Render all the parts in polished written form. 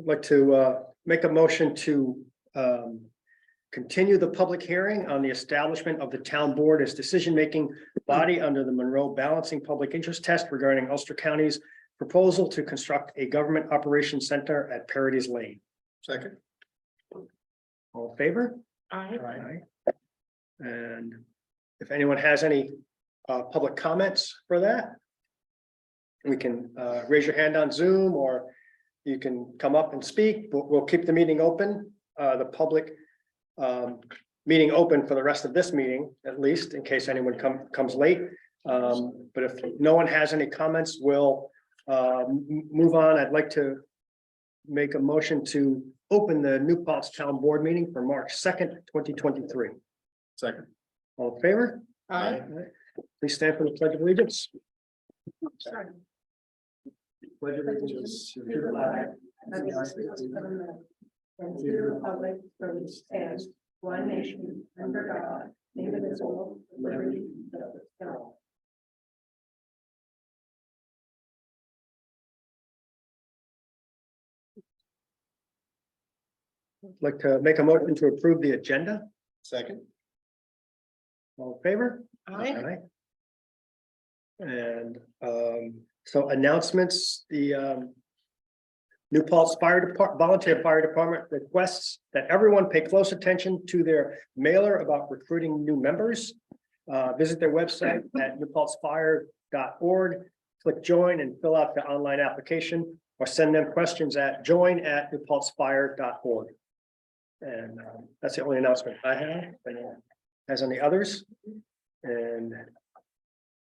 I'd like to make a motion to continue the public hearing on the establishment of the town board as decision-making body under the Monroe Balancing Public Interest Test regarding Ulster County's proposal to construct a government operations center at Paradise Lane. Second. All in favor? Aye. Aye. And if anyone has any public comments for that, we can raise your hand on Zoom, or you can come up and speak. We'll keep the meeting open, the public meeting open for the rest of this meeting, at least in case anyone comes late. But if no one has any comments, we'll move on. I'd like to make a motion to open the New Paltz Town Board meeting for March 2nd, 2023. Second. All in favor? Aye. Please stand for the Pledge of Allegiance. Pledge of Allegiance to the flag of the United States of America, and to the republic for which stands one nation under God, indivisible, with liberty and justice for all. I'd like to make a motion to approve the agenda. Second. All in favor? Aye. And so announcements, the New Paltz Volunteer Fire Department requests that everyone pay close attention to their mailer about recruiting new members. Visit their website at newpaltzfire.org, click join and fill out the online application, or send them questions at join@newpaltzfire.org. And that's the only announcement I have. If anyone has any others? And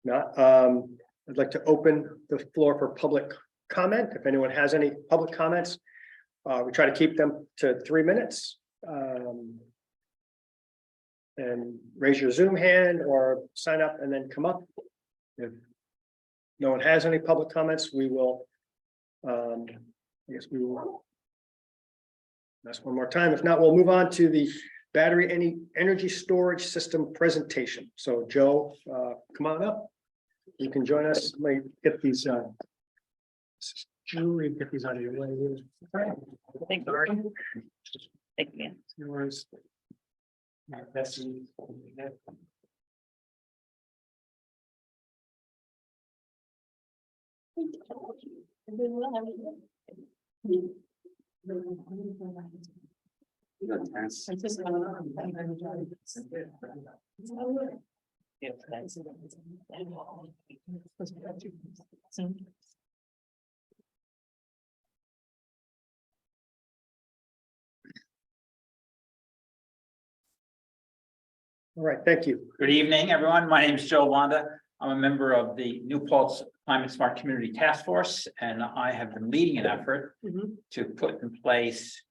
not, I'd like to open the floor for public comment. If anyone has any public comments, we try to keep them to 3 minutes. And raise your Zoom hand or sign up and then come up. If no one has any public comments, we will, I guess we will ask one more time. If not, we'll move on to the battery energy storage system presentation. So Joe, come on up. You can join us. Let me get these get these out of your way. Thank you. Thank you. Yours. That's all right, thank you. Good evening, everyone. My name is Joe Wanda. I'm a member of the New Paltz Climate Smart Community Task Force, and I have been leading an effort to put in place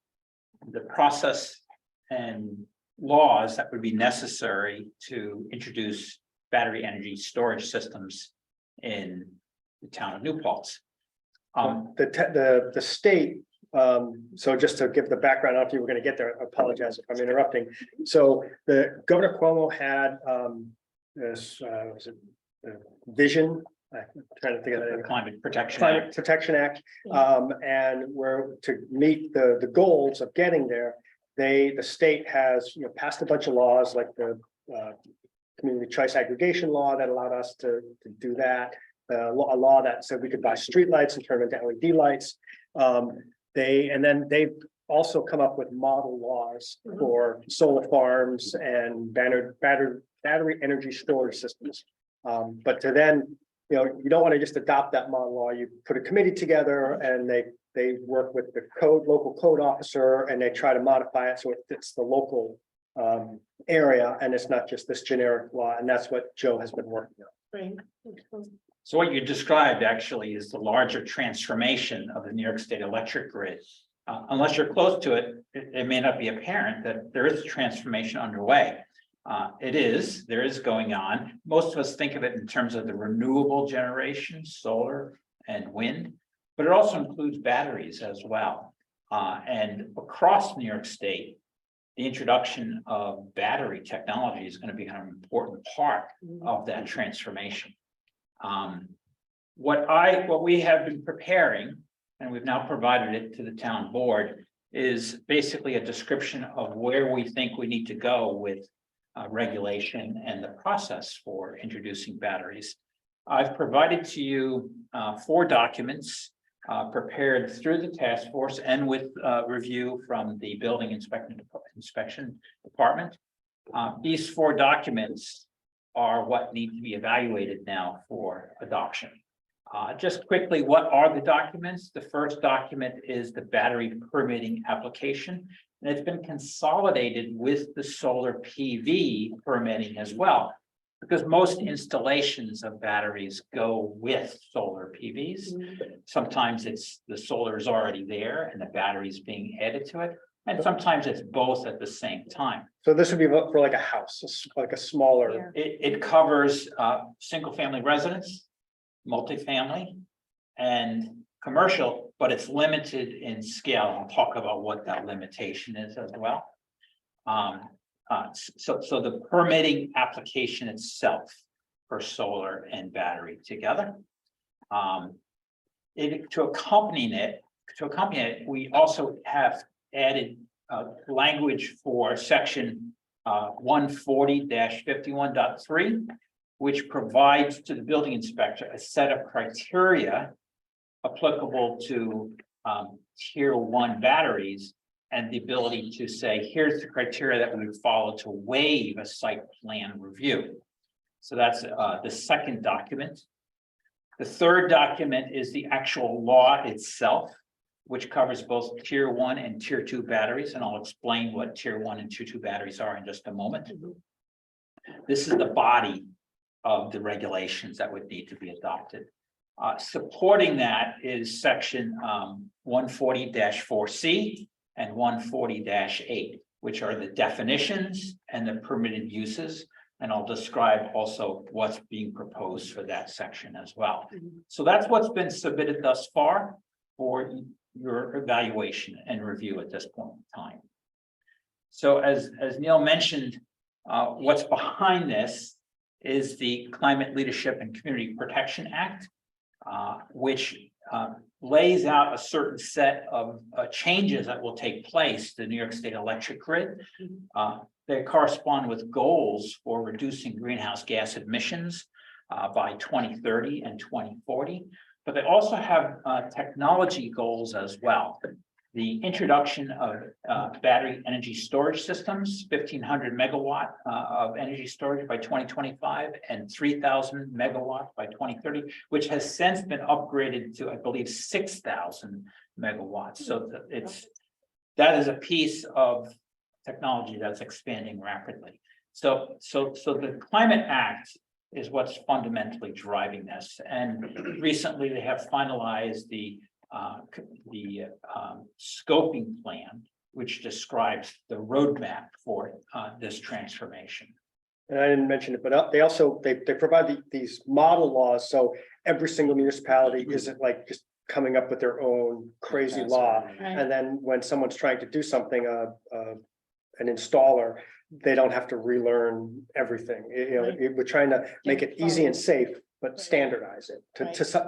the process and laws that would be necessary to introduce battery energy storage systems in the town of New Paltz. The state, so just to give the background, after you were going to get there, I apologize if I'm interrupting. So the Governor Cuomo had this was it, vision. I'm trying to think of The it. Climate Protection Climate Act. Protection Act, and we're to meet the goals of getting there. The state has passed a bunch of laws like the community choice aggregation law that allowed us to do that. A law that said we could buy streetlights and turn them into LED lights. They've also come up with model laws for solar farms and battery energy storage systems. But to then, you don't want to just adopt that model law. You put a committee together and they work with the local code officer, and they try to modify it so it fits the local area, and it's not just this generic law. And that's what Joe has been working on. So what you described actually is the larger transformation of the New York State electric grid. Unless you're close to it, it may not be apparent that there is a transformation underway. There is going on. Most of us think of it in terms of the renewable generation, solar and wind, but it also includes batteries as well. And across New York State, the introduction of battery technology is going to become an important part of that transformation. What we have been preparing and we've now provided it to the town board, is basically a description of where we think we need to go with regulation and the process for introducing batteries. I've provided to you 4 documents prepared through the task force and with review from the building inspection department. These 4 documents are what need to be evaluated now for adoption. Just quickly, what are the documents? The first document is the battery permitting application, and it's been consolidated with the solar PV permitting as well, because most installations of batteries go with solar PVs. Sometimes it's the solar is already there and the battery is being added to it, and sometimes it's both at the same time. So this would be for like a house, like a smaller. It covers single-family residence, multifamily, and commercial, but it's limited in scale. I'll talk about what that limitation is as well. So the permitting application itself for solar and battery together. To accompany it, we also have added language for section 140-51.3, which provides to the building inspector a set of criteria applicable to tier 1 batteries, and the ability to say, here's the criteria that we would follow to waive a site plan review. So that's the second document. The third document is the actual law itself, which covers both tier 1 and tier 2 batteries, and I'll explain what tier 1 and tier 2 batteries are in just a moment. This is the body of the regulations that would need to be adopted. Supporting that is section 140-4C and 140-8, which are the definitions and the permitted uses. And I'll describe also what's being proposed for that section as well. So that's what's been submitted thus far for your evaluation and review at this point in time. So as Neil mentioned, what's behind this is the Climate Leadership and Community Protection Act, which lays out a certain set of changes that will take place to the New York State electric grid. They correspond with goals for reducing greenhouse gas emissions by 2030 and 2040, but they also have technology goals as well. The introduction of battery energy storage systems, 1,500 megawatt of energy storage by 2025 and 3,000 megawatt by 2030, which has since been upgraded to, I believe, 6,000 megawatts. So that is a piece of technology that's expanding rapidly. So the Climate Act is what's fundamentally driving this. And recently they have finalized the scoping plan, which describes the roadmap for this transformation. And I didn't mention it, but they also they provide these model laws, so every single municipality isn't like just coming up with their own crazy law. And then when someone's trying to do something, an installer, they don't have to relearn everything. We're trying to make it easy and safe, but standardize it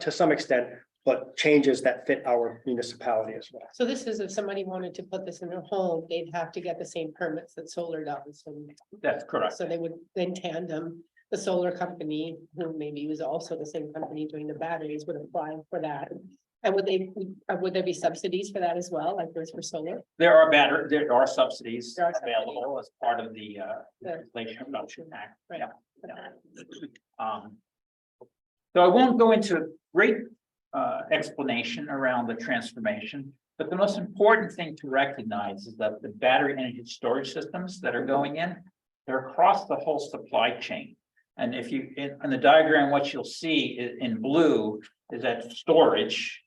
to some extent, but changes that fit our municipality as well. So this is if somebody wanted to put this in their home, they'd have to get the same permits that solar does. And That's correct. so they would in tandem, the solar company, who maybe was also the same company doing the batteries, would apply for that. And would there be subsidies for that as well, like there's for solar? There are subsidies available as part of the Inflation Reduction Act. Right. Yeah. So I won't go into great explanation around the transformation, but the most important thing to recognize is that the battery energy storage systems that are going in, they're across the whole supply chain. And if you, in the diagram, what you'll see in blue is that storage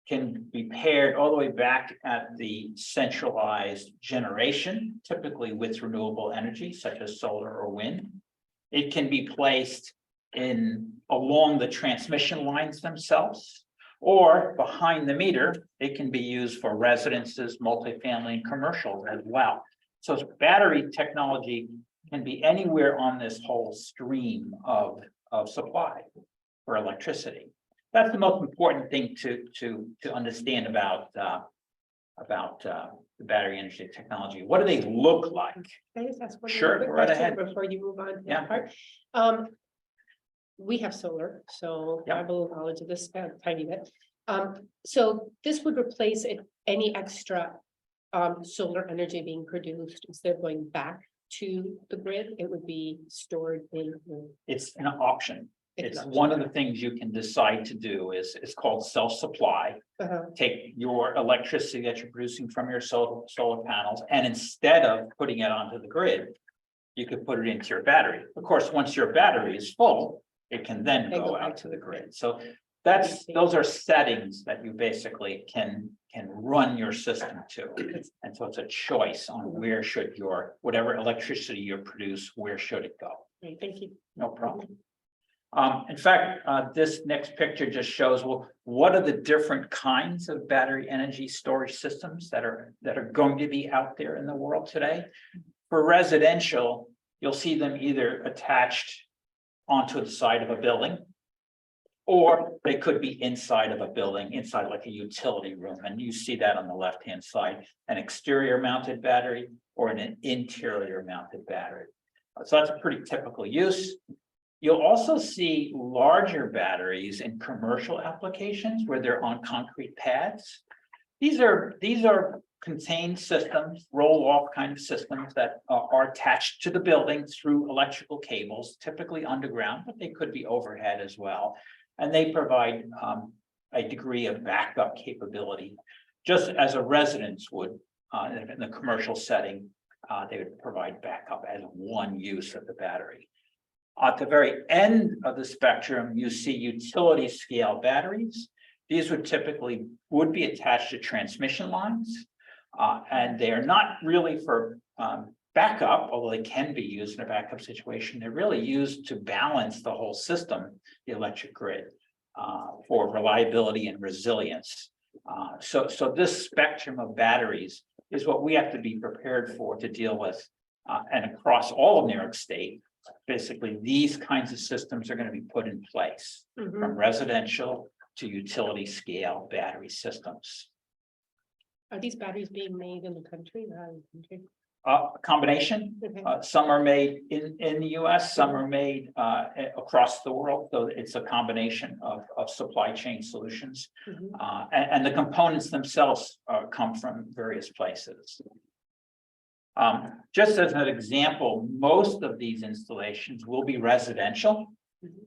can be paired all the way back at the centralized generation, typically with renewable energy, such as solar or wind. It can be placed along the transmission lines themselves, or behind the meter. It can be used for residences, multifamily, and commercial as well. So battery technology can be anywhere on this whole stream of supply for electricity. that's the most important thing to understand about the battery energy technology. What do they look like? Can I just ask one Sure, more quick go right question ahead. before you move on to Yeah. that part? We have solar, so I Yeah. have a little knowledge of this tiny bit. So this would replace any extra solar energy being produced instead of going back to the grid, it would be stored in. It's an option. It's an one of the things you can decide to do is, it's called self-supply. Uh-huh. Take your electricity that you're producing from your solar panels, and instead of putting it onto the grid, you could put it into your battery. Of course, once your battery is full, it can then Then go out to the grid. So those are settings that you basically can run your system to. And so it's a choice on where should whatever electricity you produce, where should it go? Great, thank you. No problem. In fact, this next picture just shows, well, what are the different kinds of battery energy storage systems that are going to be out there in the world today? For residential, you'll see them either attached onto the side of a building, or they could be inside of a building, inside like a utility room, and you see that on the left-hand side, an exterior mounted battery or an interior mounted battery. So that's a pretty typical use. You'll also see larger batteries in commercial applications where they're on concrete pads. These are contained systems, roll-off kind of systems that are attached to the building through electrical cables, typically underground, but they could be overhead as well. And they provide a degree of backup capability, just as a residence would in the commercial setting. They would provide backup as one use of the battery. At the very end of the spectrum, you see utility scale batteries. These would typically be attached to transmission lines, and they are not really for backup, although they can be used in a backup situation. They're really used to balance the whole system, the electric grid, for reliability and resilience. So this spectrum of batteries is what we have to be prepared for to deal with, and across all of New York State. Basically, these kinds of systems are going to be put in place from residential to utility scale battery systems. Are these batteries being made in the country? Not in the country? A combination. Okay. Some are made in the US, some are made across the world. So it's a combination of supply chain solutions. And the components themselves come from various places. Just as an example, most of these installations will be residential.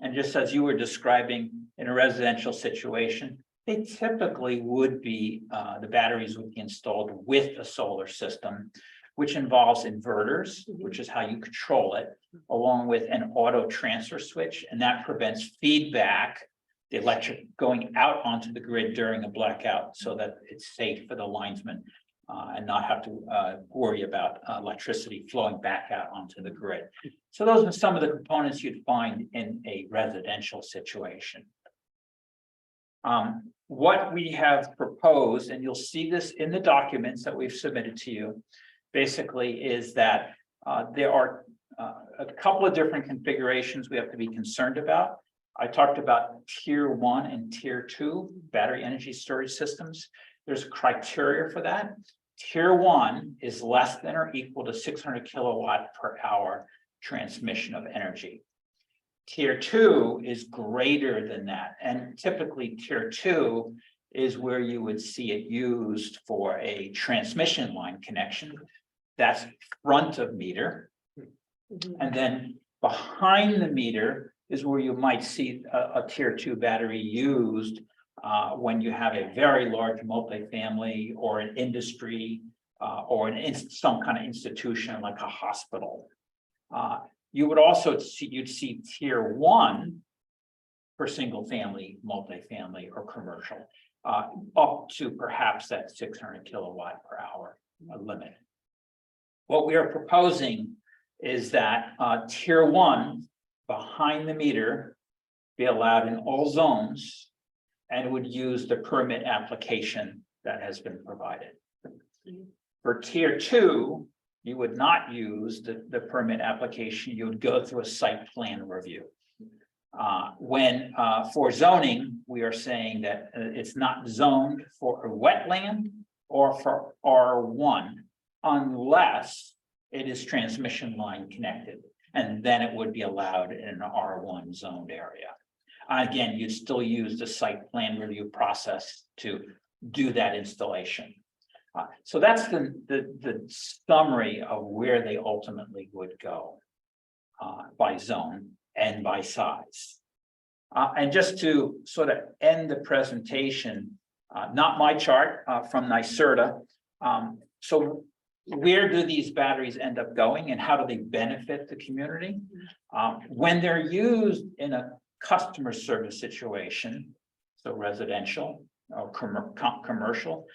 And just as you were describing in a residential situation, they typically would be, the batteries would be installed with a solar system, which involves inverters, which is how you control it, along with an auto transfer switch, and that prevents feedback, the electric going out onto the grid during a blackout, so that it's safe for the linesman and not have to worry about electricity flowing back out onto the grid. So those are some of the components you'd find in a residential situation. What we have proposed, and you'll see this in the documents that we've submitted to you, basically is that there are a couple of different configurations we have to be concerned about. I talked about tier 1 and tier 2 battery energy storage systems. There's criteria for that. Tier 1 is less than or equal to 600 kilowatt per hour transmission of energy. Tier 2 is greater than that, and typically tier 2 is where you would see it used for a transmission line connection. That's front of meter. And then behind the meter is where you might see a tier 2 battery used when you have a very large multifamily or an industry or some kind of institution like a hospital. You would also you'd see tier 1 for single family, multifamily, or commercial, up to perhaps that 600 kilowatt per hour limit. What we are proposing is that tier 1 behind the meter be allowed in all zones and would use the permit application that has been provided. For tier 2, you would not use the permit application, you would go through a site plan review. When for zoning, we are saying that it's not zoned for a wetland or for R1 unless it is transmission line connected, and then it would be allowed in an R1 zoned area. Again, you'd still use the site plan review process to do that installation. So that's the summary of where they ultimately would go by zone and by size. And just to sort of end the presentation, not my chart from NYSERDA. So where do these batteries end up going and how do they benefit the community? When they're used in a customer service situation, so residential or commercial,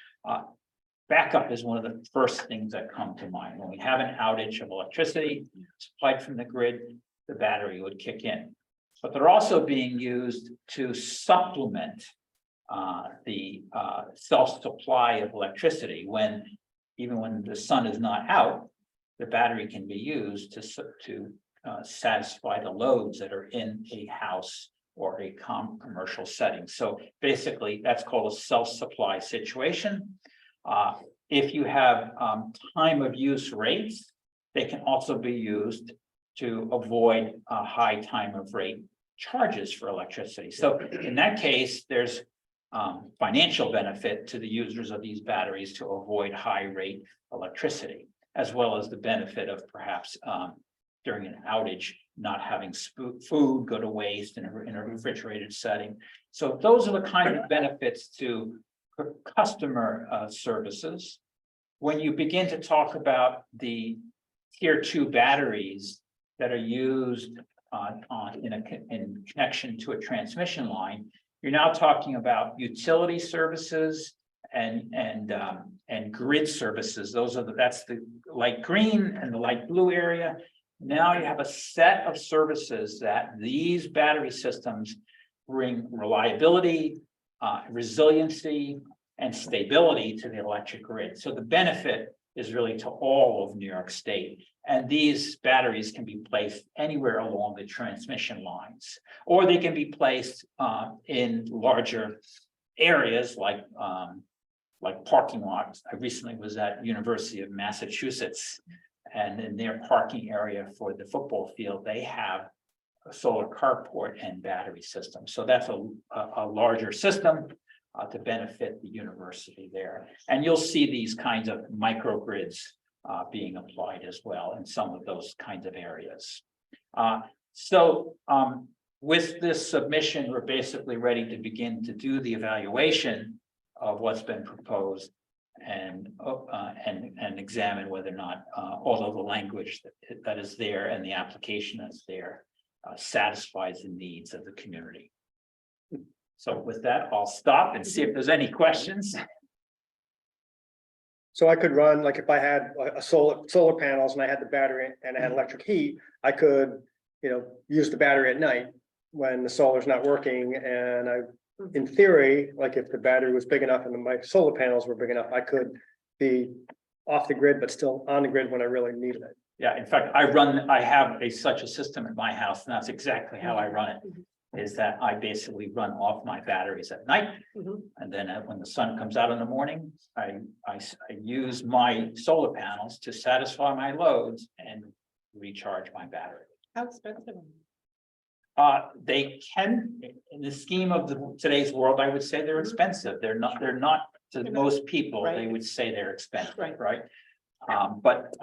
backup is one of the first things that come to mind. When we have an outage of electricity supplied from the grid, the battery would kick in. But they're also being used to supplement the self-supply of electricity. Even when the sun is not out, the battery can be used to satisfy the loads that are in a house or a commercial setting. So basically, that's called a self-supply situation. If you have time of use rates, they can also be used to avoid high time of rate charges for electricity. So in that case, there's financial benefit to the users of these batteries to avoid high rate electricity, as well as the benefit of perhaps during an outage, not having food go to waste in a refrigerated setting. So those are the kind of benefits to customer services. When you begin to talk about the tier 2 batteries that are used in connection to a transmission line, you're now talking about utility services and grid services. That's the light green and the light blue area. Now you have a set of services that these battery systems bring reliability, resiliency, and stability to the electric grid. So the benefit is really to all of New York State. And these batteries can be placed anywhere along the transmission lines, or they can be placed in larger areas like parking lots. I recently was at University of Massachusetts, and in their parking area for the football field, they have a solar carport and battery system. So that's a larger system to benefit the university there. And you'll see these kinds of microgrids being applied as well in some of those kinds of areas. With this submission, we're basically ready to begin to do the evaluation of what's been proposed and examine whether or not all of the language that is there and the application that's there satisfies the needs of the community. So with that, I'll stop and see if there's any questions. So I could run, like if I had a solar panels and I had the battery and I had electric heat, I could, use the battery at night when the solar's not working. And in theory, like if the battery was big enough and my solar panels were big enough, I could be off the grid, but still on the grid when I really needed it. Yeah, in fact, I have such a system at my house, and that's exactly how I run it. Is that I basically run off my batteries at night. And then when the sun comes out in the morning, I use my solar panels to satisfy my loads and recharge my battery. How expensive? They can, in the scheme of today's world, I would say they're expensive. They're not to most people, Right. they would say they're expensive, Right. right? But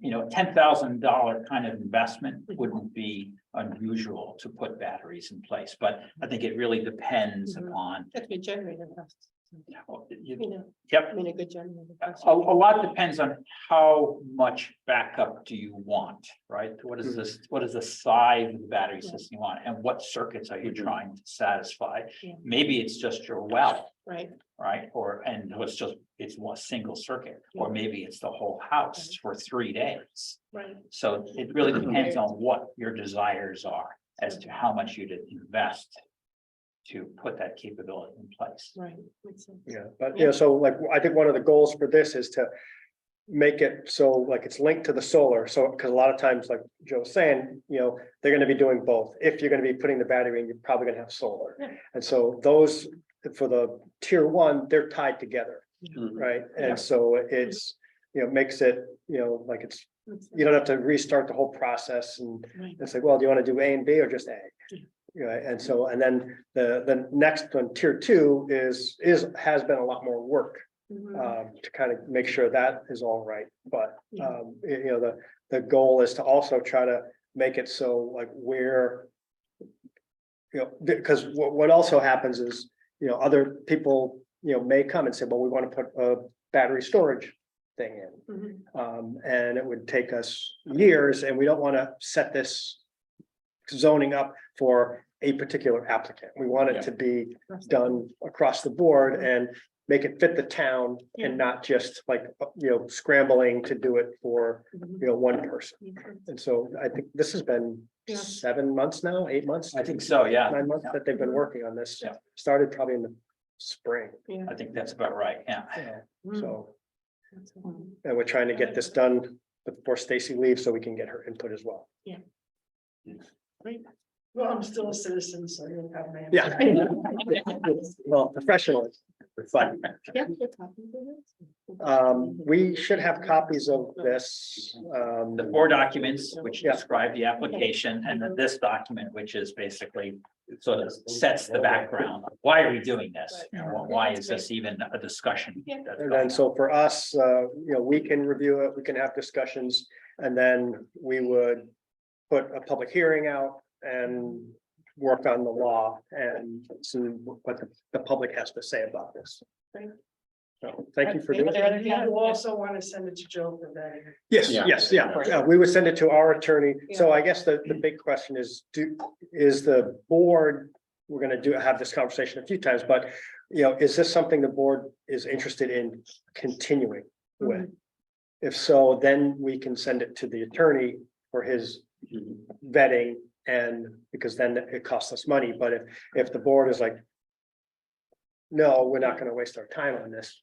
$10,000 kind of investment wouldn't be unusual to put batteries in place, but I think it really depends upon. That's a good generator costs. Yep, A good generator costs. a lot depends on how much backup do you want, right? What is this? What is the size of the battery system you want, and what circuits are you trying to satisfy? Yeah. Maybe it's just your well, Right, right? It's one single circuit, or maybe it's the whole house for 3 days. right. So it really depends on what your desires are as to how much you to invest to put that capability in place. Right. Makes sense. Yeah, but so like, I think one of the goals for this is to make it so like it's linked to the solar. So, because a lot of times, like Joe was saying, they're gonna be doing both. If you're gonna be putting the battery in, you're probably gonna have solar. Yeah. And so those, for the tier one, they're tied together, right? Yeah. And so it's, makes it, like it's, you don't have to restart the whole process and Right. it's like, well, do you want to do A and B or just A? Yeah. Right, and so, and then the next one, tier two has been a lot more work. To kind of make sure that is all right, but, Yeah. the goal is to also try to make it so like where. Because what also happens is, other people, may come and say, well, we want to put a battery storage thing in. And it would take us years, and we don't want to set this zoning up for a particular applicant. We want it to be done across the board and make it fit the town and not just like, scrambling to do it for, one person. And so I think this has been Yeah. 7 months now, 8 months. I think so, yeah. 9 months that they've been working on this. Yeah. Started probably in the spring, Yeah. I think that's about right, yeah. so, and we're trying to get this done before Stacy leaves so we can get her input as well. Well, I'm still a citizen, so you'll have my. Yeah. Well, professionally, but we should have copies of this. The 4 documents which Yeah. describe the application, and then this document, which is basically sort of sets the background. Why are we doing this? Why is this even a discussion? Yeah. that's And going then, on? so for us, we can review it, we can have discussions, and then we would put a public hearing out and work on the law and see what the public has to say about this. Great. So, thank you for doing it. And you also want to send it to Joe for that. Yes, Yeah. yes, yeah, we would send it to our attorney. So I guess the big question is, is the board, we're gonna have this conversation a few times, but, is this something the board is interested in continuing with? If so, then we can send it to the attorney for his vetting, and because then it costs us money, but if the board is like, no, we're not gonna waste our time on this.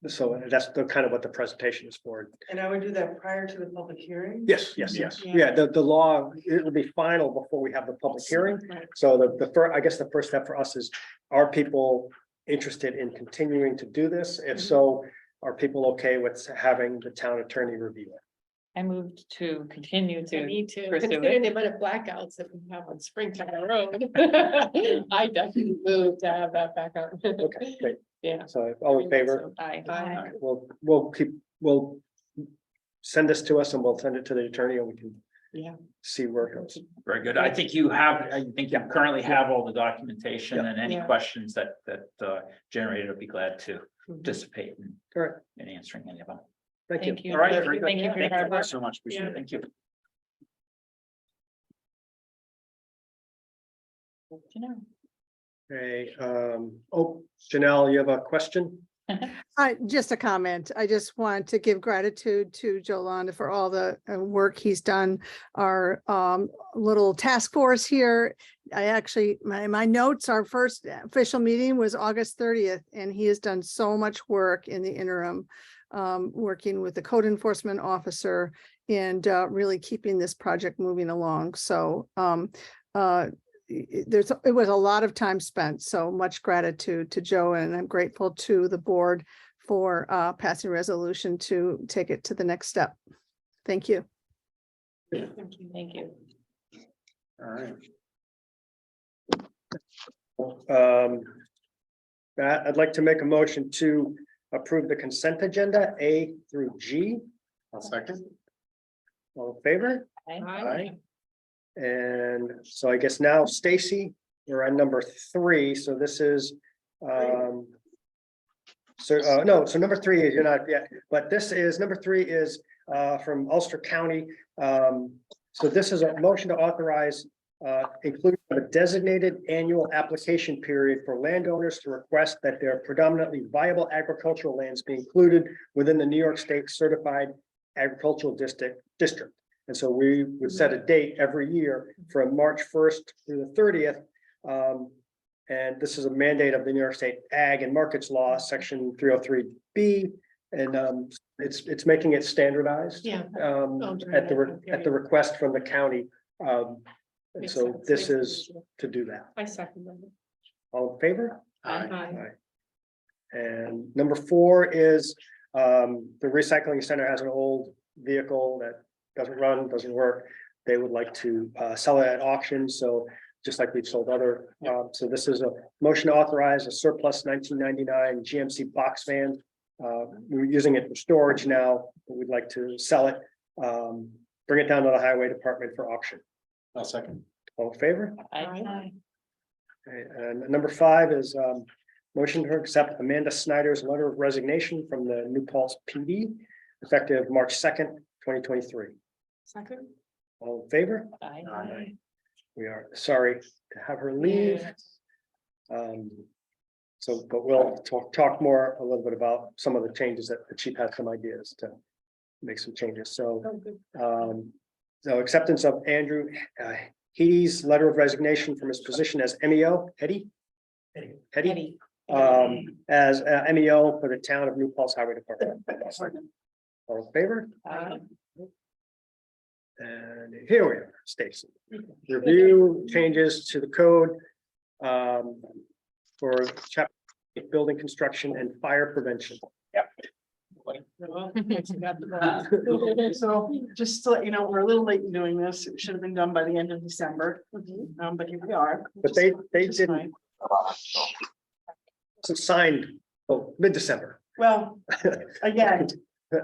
So that's the kind of what the presentation is for. And I would do that prior to the public hearing. Yes, yeah, the law, it will be final before we have the public hearing. Right. So the first, I guess the first step for us is, are people interested in continuing to do this? If so, are people okay with having the town attorney review it? I moved to continue I to, need to, pursue considering it. the amount of blackouts that we have on Springtime Road. I definitely move to have that back on. Okay, great. Yeah. So all in favor? I, Aye. We'll send this to us and we'll send it to the attorney and we can Yeah. see where it goes. Very good. I think you currently have all the documentation, and any Yeah. questions that generated, I'd be glad to participate All right, in answering any of them. thank you. thank you. All right, very good. Thank you for your hard work. So much, appreciate it. Thank you. You know. Okay, Janelle, you have a question? Just a comment. I just want to give gratitude to Joe Londa for all the work he's done. Our little task force here. I actually, my notes, our first official meeting was August 30th, and he has done so much work in the interim, working with the code enforcement officer and really keeping this project moving along. So it was a lot of time spent, so much gratitude to Joe, and I'm grateful to the board for passing resolution to take it to the next step. Thank you. Thank you. All right. I'd like to make a motion to approve the consent agenda, A through G. I'll second. All in favor? Aye. And so I guess now, Stacy, we're on number 3, so this is, so number 3 is, you're not yet, but this is, number 3 is from Ulster County. So this is a motion to authorize including a designated annual application period for landowners to request that their predominantly viable agricultural lands be included within the New York State Certified Agricultural District. And so we would set a date every year from March 1st through the 30th. And this is a mandate of the New York State Ag and Markets Law, Section 303B, And it's making it standardized. Yeah. during At the, that at the request from the county. And Makes so sense. this Makes is sense. to do that. I second that. All in favor? Aye. And number 4 is, the recycling center has an old vehicle that doesn't run, doesn't work. They would like to sell it at auction, so just like we've sold other. So this is a motion to authorize a surplus 1999 GMC box van. We're using it for storage now, but we'd like to sell it. Bring it down to the highway department for auction. I'll second. All in favor? Aye. Okay, and number 5 is motion to accept Amanda Snyder's letter of resignation from the New Paltz PD effective March 2nd, 2023. Second. All in favor? Aye. We are sorry to have her leave. So, but we'll talk more a little bit about some of the changes that the chief had some ideas to make some changes. So, Oh, good. so acceptance of Andrew Hedy's letter of resignation from his position as MEO, Hedy? Hedy, as MEO for the town of New Paltz Highway Department. All in favor? Aye. And here we are, Stacy. Review changes to the code for chapter building construction and fire prevention. So just to let you know, we're a little late in doing this. It should have been done by the end of December. But here we are. But they which is didn't, fine. it's signed, mid-December. Well, again,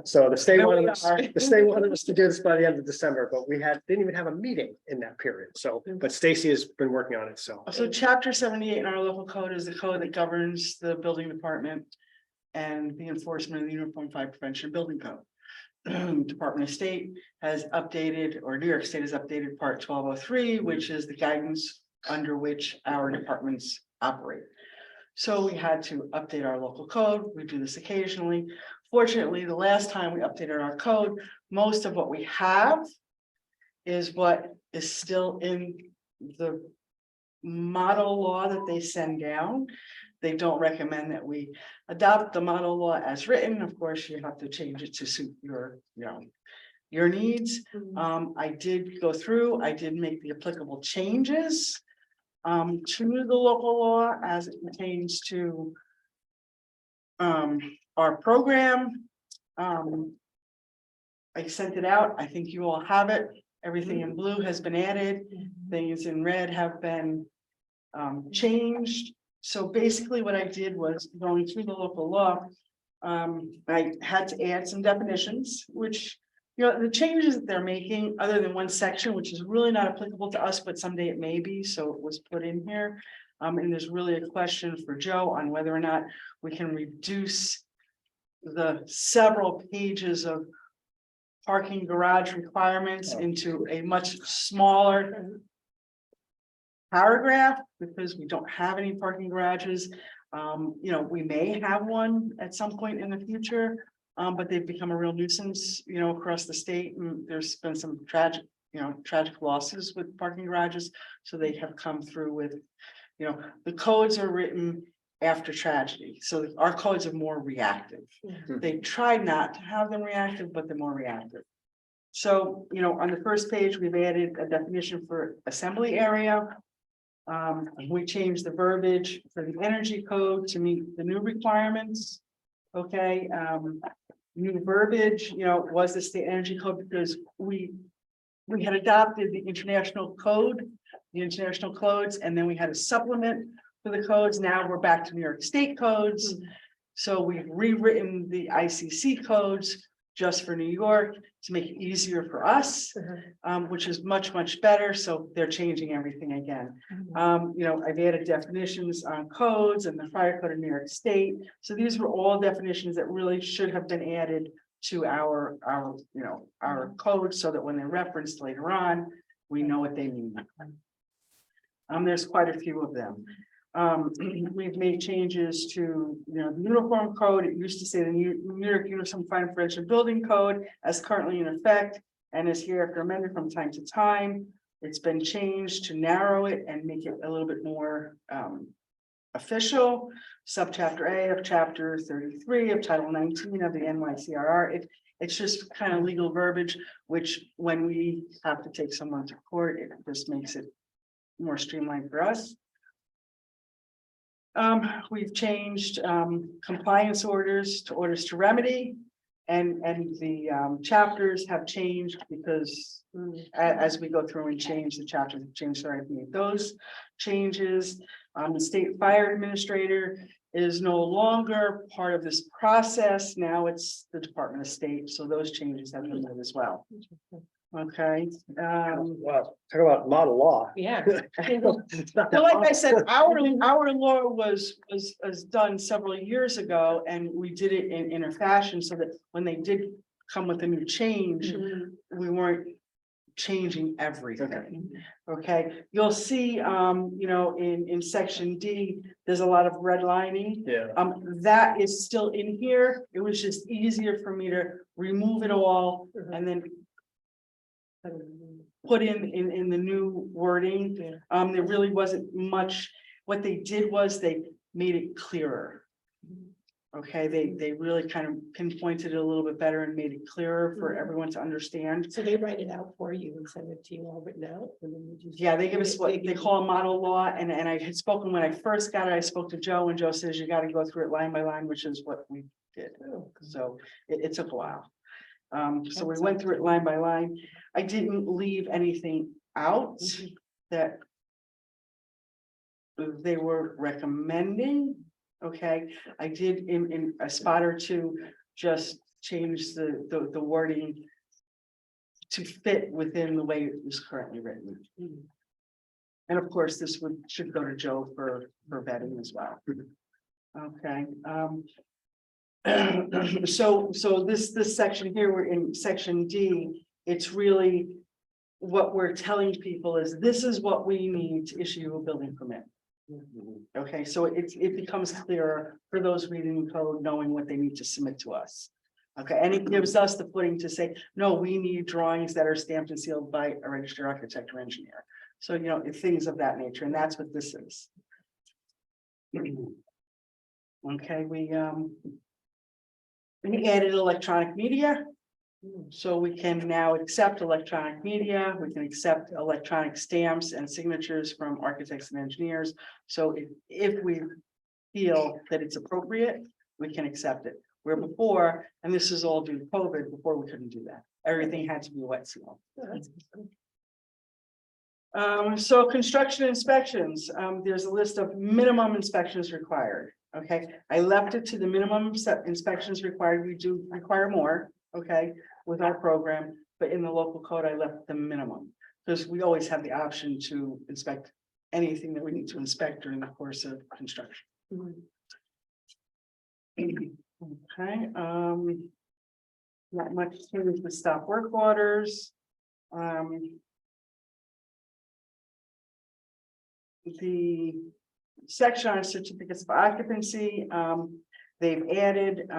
So the state Here we wanted us, are. the state wanted us to do this by the end of December, but we didn't even have a meeting in that period. So, but Stacy has been working on it, so. so chapter 78 in our local code is the code that governs the building department and the enforcement of the Uniform Fire Prevention Building Code. Department of State has updated, or New York State has updated part 1203, which is the guidance under which our departments operate. So we had to update our local code. We do this occasionally. Fortunately, the last time we updated our code, most of what we have is what is still in the model law that they send down. They don't recommend that we adopt the model law as written. Of course, you have to change it to suit your, your needs. I did go through, I did make the applicable changes to the local law as it pertains to our program. I sent it out. I think you all have it. Everything in blue has been added. Things in red have been changed. So basically what I did was going through the local law. I had to add some definitions, which, the changes that they're making, other than one section, which is really not applicable to us, but someday it may be, so it was put in here. And there's really a question for Joe on whether or not we can reduce the several pages of parking garage requirements into a much smaller paragraph, because we don't have any parking garages. We may have one at some point in the future, but they've become a real nuisance, across the state. And there's been some tragic losses with parking garages. So they have come through with, the codes are written after tragedy. So our codes are more reactive. They try not to have them reactive, but they're more reactive. So, on the first page, we've added a definition for assembly area. We changed the verbiage for the energy code to meet the new requirements. Okay, new verbiage, was the state energy code, because we had adopted the international code, the international codes, and then we had a supplement for the codes. Now we're back to New York State codes. So we've rewritten the ICC codes just for New York to make it easier for us, which is much, much better. So they're changing everything again. I've added definitions on codes and the fire code in New York State. So these were all definitions that really should have been added to our code, so that when they're referenced later on, we know what they mean. There's quite a few of them. We've made changes to, the uniform code. It used to say the New York Uniform Fire Prevention Building Code as currently in effect and is hereafter amended from time to time. It's been changed to narrow it and make it a little bit more official, subchapter A of chapter 33 of title 19 of the NYCRR. It's just kind of legal verbiage, which when we have to take someone to court, it just makes it more streamlined for us. We've changed compliance orders to orders to remedy. And the chapters have changed because as we go through and change, the chapters have changed, so I've made those changes. The state fire administrator is no longer part of this process. Now it's the Department of State, so those changes have been made as well. Okay. Wow, talk about model law. Yeah. It's not that Well, like I hard. said, our law was done several years ago, and we did it in a fashion so that when they did come with a new change, we weren't changing everything. Okay, you'll see, in section D, there's a lot of redlining. Yeah, That is still in here. It was just easier for me to remove it all and then put in the new wording. There really wasn't much. What they did was they made it clearer. Okay, they really kind of pinpointed it a little bit better and made it clearer for everyone to understand. So they write it out for you and send it to you all written out? And then you just. Yeah, they give us what they give you- call a model law, and I had spoken when I first got it, I spoke to Joe, and Joe says you gotta go through it line by line, which is what we did. Oh, So it took a while. So we went through it line by line. I didn't leave anything out that they were recommending. Okay, I did in a spot or two, just change the wording to fit within the way it was currently written. And of course, this should go to Joe for vetting as well. Okay. So this section here, we're in section D, it's really what we're telling people is this is what we need to issue a building permit. Okay, so it becomes clearer for those reading the code, knowing what they need to submit to us. Okay, and it gives us the footing to say, no, we need drawings that are stamped and sealed by a registered architect or engineer. So, things of that nature, and that's what this is. Okay, we added electronic media. So we can now accept electronic media, we can accept electronic stamps and signatures from architects and engineers. So if we feel that it's appropriate, we can accept it. Where before, and this is all due to COVID, before we couldn't do that. Everything had to be wet seal. So construction inspections, there's a list of minimum inspections required. Okay, I left it to the minimum inspections required. We do require more, okay, with our program, but in the local code, I left the minimum. Because we always have the option to inspect anything that we need to inspect during the course of construction. Okay, not much change with stop work orders. The section on certificates of occupancy, they've added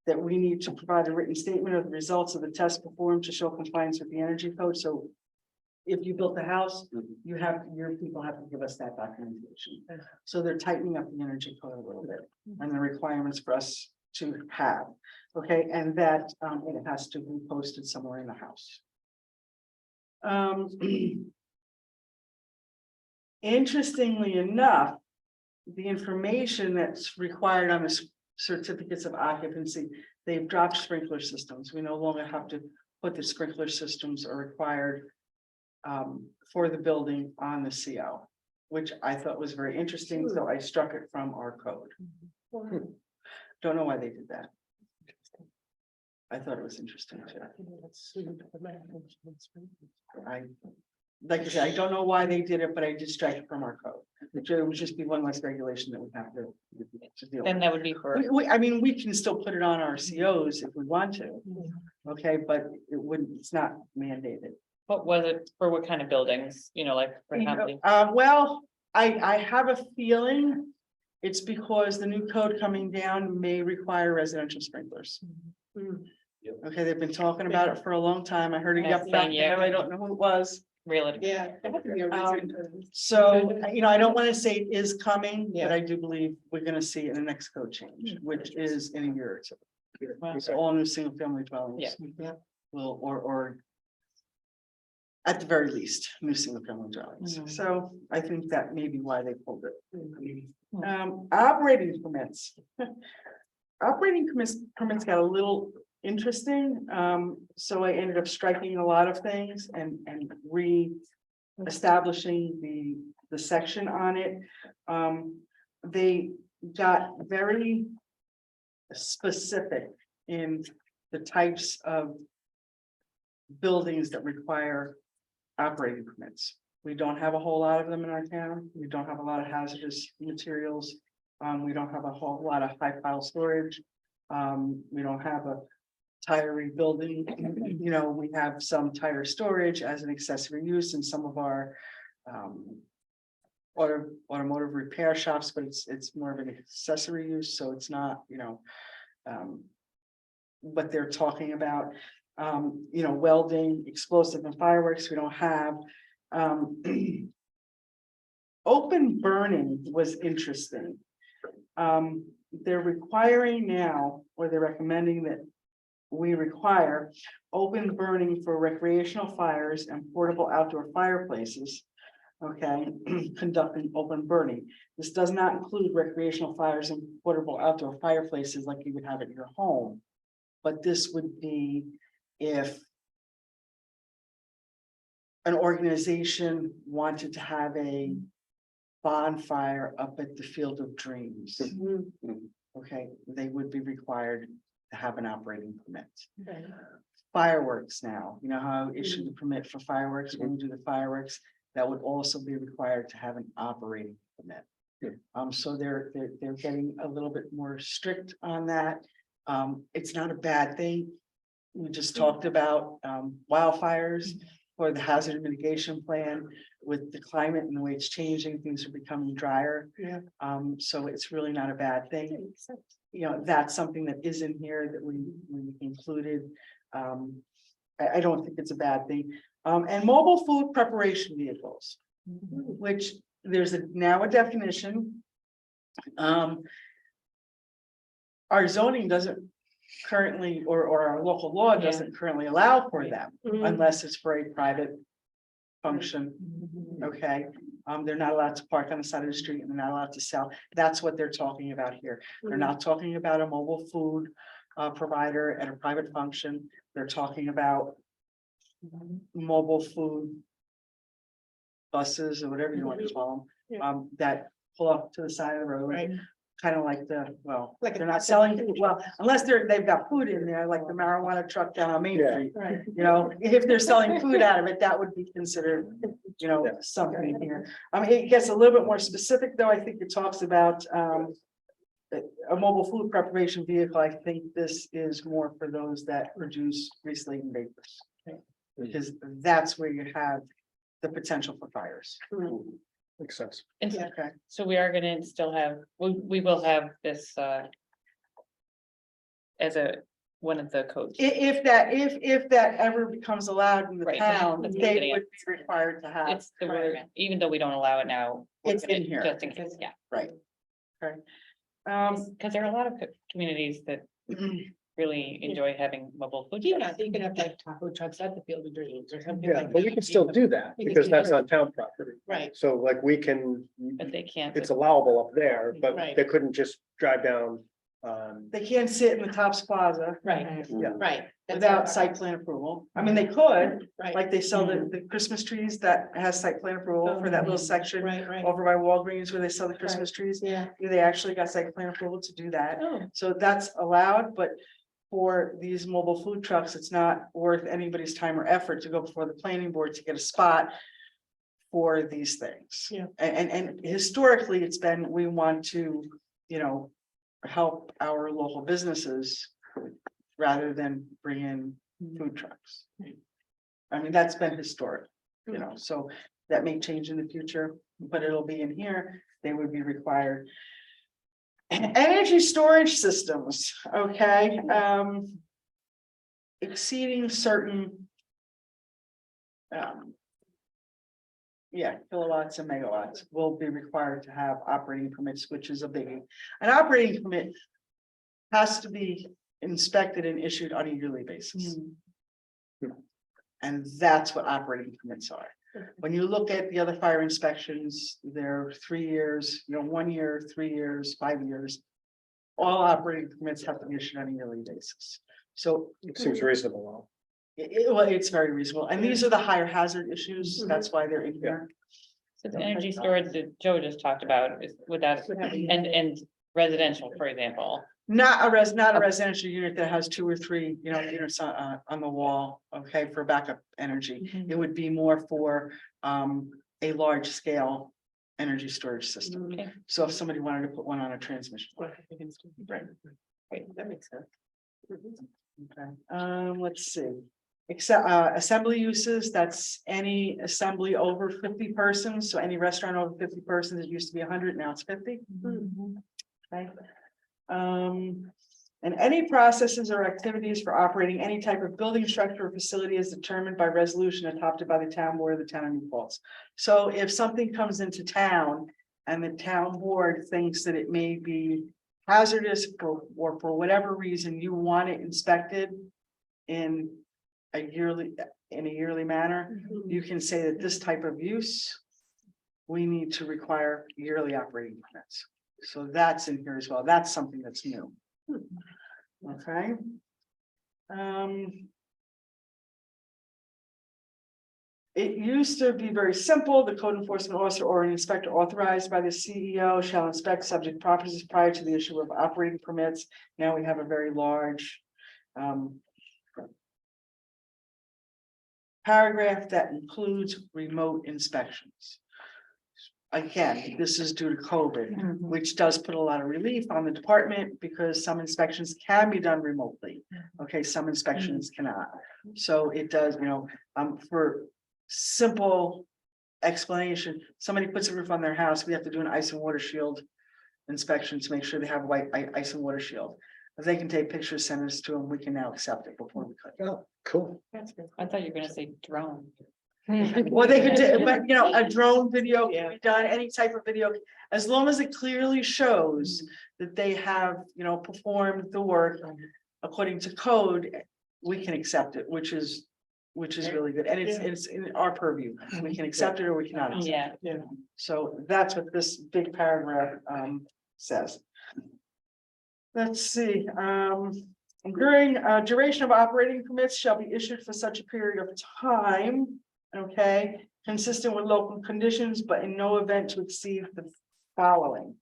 that we need to provide a written statement of the results of the test performed to show compliance with the energy code. So if you built the house, your people have to give us that documentation. So they're tightening up the energy code a little bit and the requirements for us to have. Okay, and that it has to be posted somewhere in the house. Interestingly enough, the information that's required on the certificates of occupancy, they've dropped sprinkler systems. We no longer have to put the sprinkler systems are required for the building on the CO, which I thought was very interesting. So I struck it from our code. Don't know why they did that. I thought it was interesting too. Like I said, I don't know why they did it, but I did strike it from our code. It would just be one less regulation that we have to deal Then with. that would be for, I mean, we can still put it on our COs if we want to, okay, but it wouldn't, it's not mandated. what was it, for what kind of buildings, like for how many? Well, I have a feeling it's because the new code coming down may require residential sprinklers. Okay, they've been talking about it for a long time. I heard it Next up back thing, yeah. there. I don't know who it was. reel it. Yeah. there has to be a reason for this. So, I don't want to say it is coming, but Yeah. I do believe we're gonna see in the next code change, which is in a year or two. Wow. So all new single family dwellings. Yeah. Yeah. Will, or. At the very least, new single family dwellings. Mhm. So I think that may be why they pulled it. Mhm. Operating permits. Operating permits got a little interesting, so I ended up striking a lot of things and establishing the section on it. They got very specific in the types of buildings that require operating permits. We don't have a whole lot of them in our town. We don't have a lot of hazardous materials. We don't have a whole lot of high pile storage. We don't have a tire rebuilding. We have some tire storage as an accessory use in some of our automotive repair shops, but it's more of an accessory use, so it's not, what they're talking about. Welding, explosive and fireworks, we don't have. Open burning was interesting. They're requiring now, or they're recommending that we require open burning for recreational fires and portable outdoor fireplaces. Okay, conducting open burning. This does not include recreational fires and portable outdoor fireplaces like you would have at your home. But this would be if an organization wanted to have a bonfire up at the Field of Dreams. Okay, they would be required to have an operating permit. Okay. Fireworks now, you know how I issued the permit for fireworks, when we do the fireworks, that would also be required to have an operating permit. So they're getting a little bit more strict on that. It's not a bad thing. We just talked about wildfires for the hazard mitigation plan with the climate and the way it's changing, things are becoming drier. Yeah. So it's really not a bad thing. Makes sense. That's something that is in here that we included. I don't think it's a bad thing. And mobile food preparation vehicles, which there's now a definition. Our zoning doesn't currently, or our local law Yeah. doesn't currently allow for them Mhm. unless it's for a private function. Okay, they're not allowed to park on the side of the street and they're not allowed to sell. That's what they're talking about here. They're not talking about a mobile food provider at a private function. They're talking about mobile food buses or whatever you want to call Yeah. them, that pull up to the side of the road. Right. Kind of like Like they're a- not selling food, well, unless they've got food in there, like the marijuana truck down on Main Yeah. Street. Right. If they're selling food out of it, that would be considered, something here. It gets a little bit more specific, though. I think it talks about a mobile food preparation vehicle. I think this is more for those that produce grease-laden vapors. Because that's where you have the potential for fires. Makes sense. And Yeah. Okay, so we are gonna still have, we will have this, as one of the codes. if that ever becomes allowed in the Right, town, that's they getting would it. be required to have. It's the word, even though we don't allow it now. we're It's in gonna- here. Just in case, yeah. Right. Okay. Because there are a lot of communities that really enjoy having mobile food. Yeah, trucks. so you could have like taco trucks at the Field of Dreams or something Yeah, like. but we that. can still do that We can because do that's that. on town property. Right. So like we can, But they can't. it's allowable up there, but Right. they couldn't just drive down. They can't sit in the Tops Plaza. Right. Yeah. Right. That's Without our- site plan approval. I mean, they could, Right. like they sell the Christmas trees that has site plan approval for that little section Right, right. over by Walgreens where they sell the Christmas trees. Yeah. They actually got site plan approval to do that. Oh, So that's allowed, but for these mobile food trucks, it's not worth anybody's time or effort to go before the planning board to get a spot for these things. Yeah. And historically, it's been, we want to, help our local businesses rather than bring in food trucks. I mean, that's been historic, so that may change in the future, but it'll be in here, they would be required. Energy storage systems, okay, exceeding certain Yeah, kilowatts and megawatts will be required to have operating permits, which is a biggie. An operating permit has to be inspected and issued on a yearly basis. And that's what operating permits are. When you look at the other fire inspections, they're 3 years, 1 year, 3 years, 5 years. All operating permits have to be issued on a yearly basis. So It seems reasonable. well, it's very reasonable. And these are the higher hazard issues. That's why they're in here. So the energy storage that Joe just talked about is would that, and residential, for example. Not a residential unit that has 2 or 3, units on the wall, okay, for backup energy. It would be more for a large scale energy storage system. Okay. So if somebody wanted to put one on a transmission. line. Right. Right, that makes sense. Okay, let's see. Except assembly uses, that's any assembly over 50 persons, so any restaurant over 50 persons, it used to be 100, now it's 50. Okay. And any processes or activities for operating any type of building, structure, or facility is determined by resolution adopted by the town board of the town of New Paltz. So if something comes into town and the town board thinks that it may be hazardous or for whatever reason you want it inspected in a yearly manner, you can say that this type of use, we need to require yearly operating permits. So that's in here as well. That's something that's new. Okay. It used to be very simple. The code enforcement officer or an inspector authorized by the CEO shall inspect subject properties prior to the issue of operating permits. Now we have a very large paragraph that includes remote inspections. Again, this is due to COVID, which does put a lot of relief on the department because some inspections can be done remotely. Okay, some inspections cannot. So it does, for simple explanation, somebody puts a roof on their house, we have to do an ice and water shield inspection to make sure they have white ice and water shield. If they can take pictures, send us to them, we can now accept it before we cut. Oh, cool. That's good. I thought you were gonna say drone. Well, they could do, but a drone video can be done, any type of video, as long as it clearly shows that they have, performed the work according to code, we can accept it, which is really good. And it's in our purview. We can accept it or we cannot. accept Yeah. it. So that's what this big paragraph says. Let's see, during duration of operating permits shall be issued for such a period of time. Okay, consistent with local conditions, but in no event to exceed the following.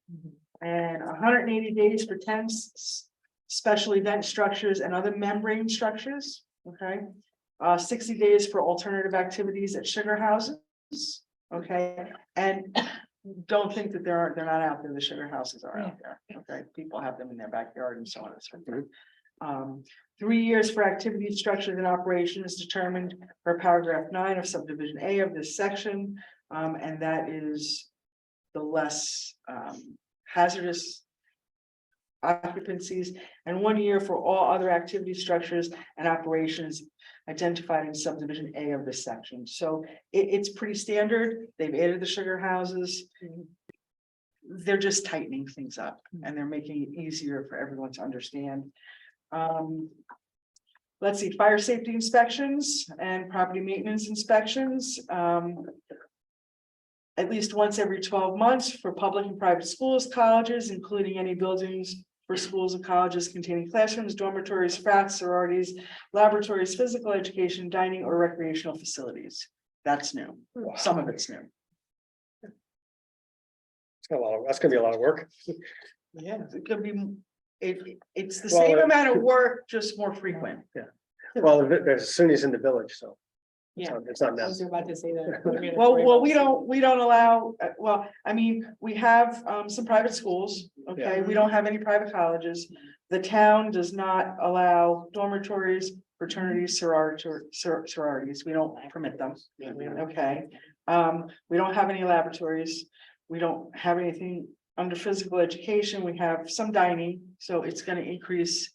And 180 days for tents, special event structures and other membrane structures, okay? 60 days for alternative activities at sugar houses, okay? And don't think that they're not out there, the sugar houses are out there, okay? People have them in their backyard and so on and so forth. 3 years for activity structures and operations determined per paragraph 9 of subdivision A of this section. And that is the less hazardous occupancies, and 1 year for all other activity structures and operations identified in subdivision A of this section. So it's pretty standard. They've added the sugar houses. They're just tightening things up and they're making it easier for everyone to understand. Let's see, fire safety inspections and property maintenance inspections. At least once every 12 months for public and private schools, colleges, including any buildings for schools and colleges containing classrooms, dormitories, frats, sororities, laboratories, physical education, dining, or recreational facilities. That's new. Some of it's new. That's gonna be a lot of work. Yeah, it could be, it's the Well, same amount of work, just more frequent. Well, there's SUNY's in the village, so. Yeah. It's not I was necessary. about to say that. Well, we don't allow, we have some private schools, okay, we don't have any private colleges. The town does not allow dormitories, fraternities, sororities, we don't permit them, okay? We don't have any laboratories, we don't have anything under physical education, we have some dining, so it's gonna increase.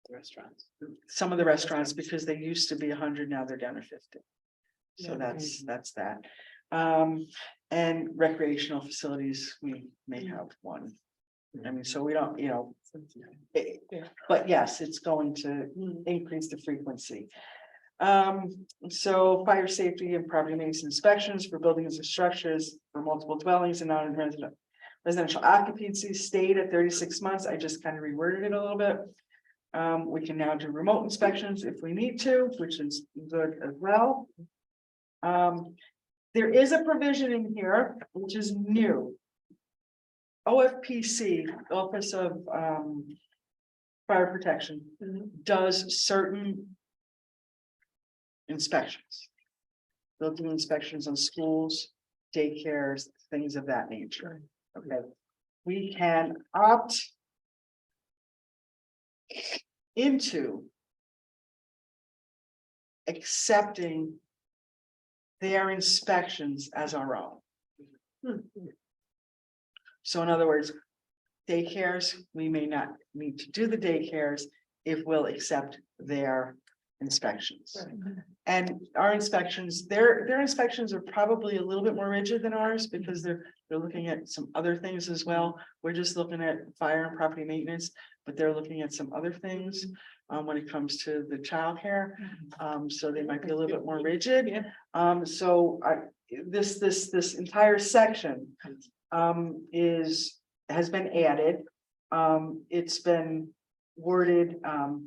Restaurants. Some of the restaurants, because they used to be 100, now they're down to 50. So that's that. And recreational facilities, we may have one. I mean, so we don't, but yes, it's going to increase the frequency. So fire safety and property maintenance inspections for buildings and structures for multiple dwellings and non-resident. Residential occupancy stayed at 36 months. I just kind of reworded it a little bit. We can now do remote inspections if we need to, which is good as well. There is a provision in here, which is new. OFPC, Office of Fire Protection, does certain inspections. They'll do inspections on schools, daycares, things of that nature. Okay, we can opt into accepting their inspections as our own. So in other words, daycares, we may not need to do the daycares if we'll accept their inspections. And our inspections, their inspections are probably a little bit more rigid than ours because they're looking at some other things as well. We're just looking at fire and property maintenance, but they're looking at some other things when it comes to the childcare. So they might be a little bit more rigid. So this entire section has been added. It's been worded,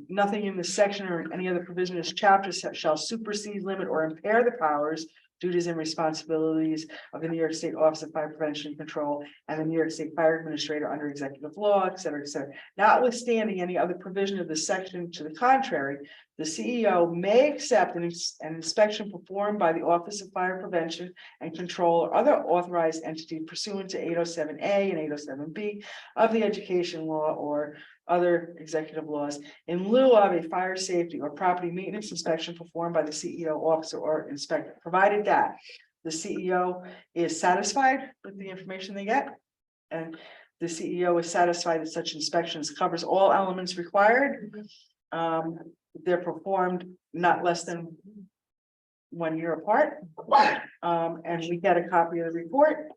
nothing in this section or any other provision in this chapter shall supersede, limit, or impair the powers, duties, and responsibilities of the New York State Office of Fire Prevention and Control and the New York State Fire Administrator under executive law, et cetera, et cetera. Notwithstanding any other provision of this section to the contrary, the CEO may accept an inspection performed by the Office of Fire Prevention and Control or other authorized entity pursuant to 807A and 807B of the education law or other executive laws in lieu of a fire safety or property maintenance inspection performed by the CEO, officer, or inspector, provided that the CEO is satisfied with the information they get. And the CEO is satisfied that such inspections covers all elements required. They're performed not less than 1 year apart. And we get a copy of the report.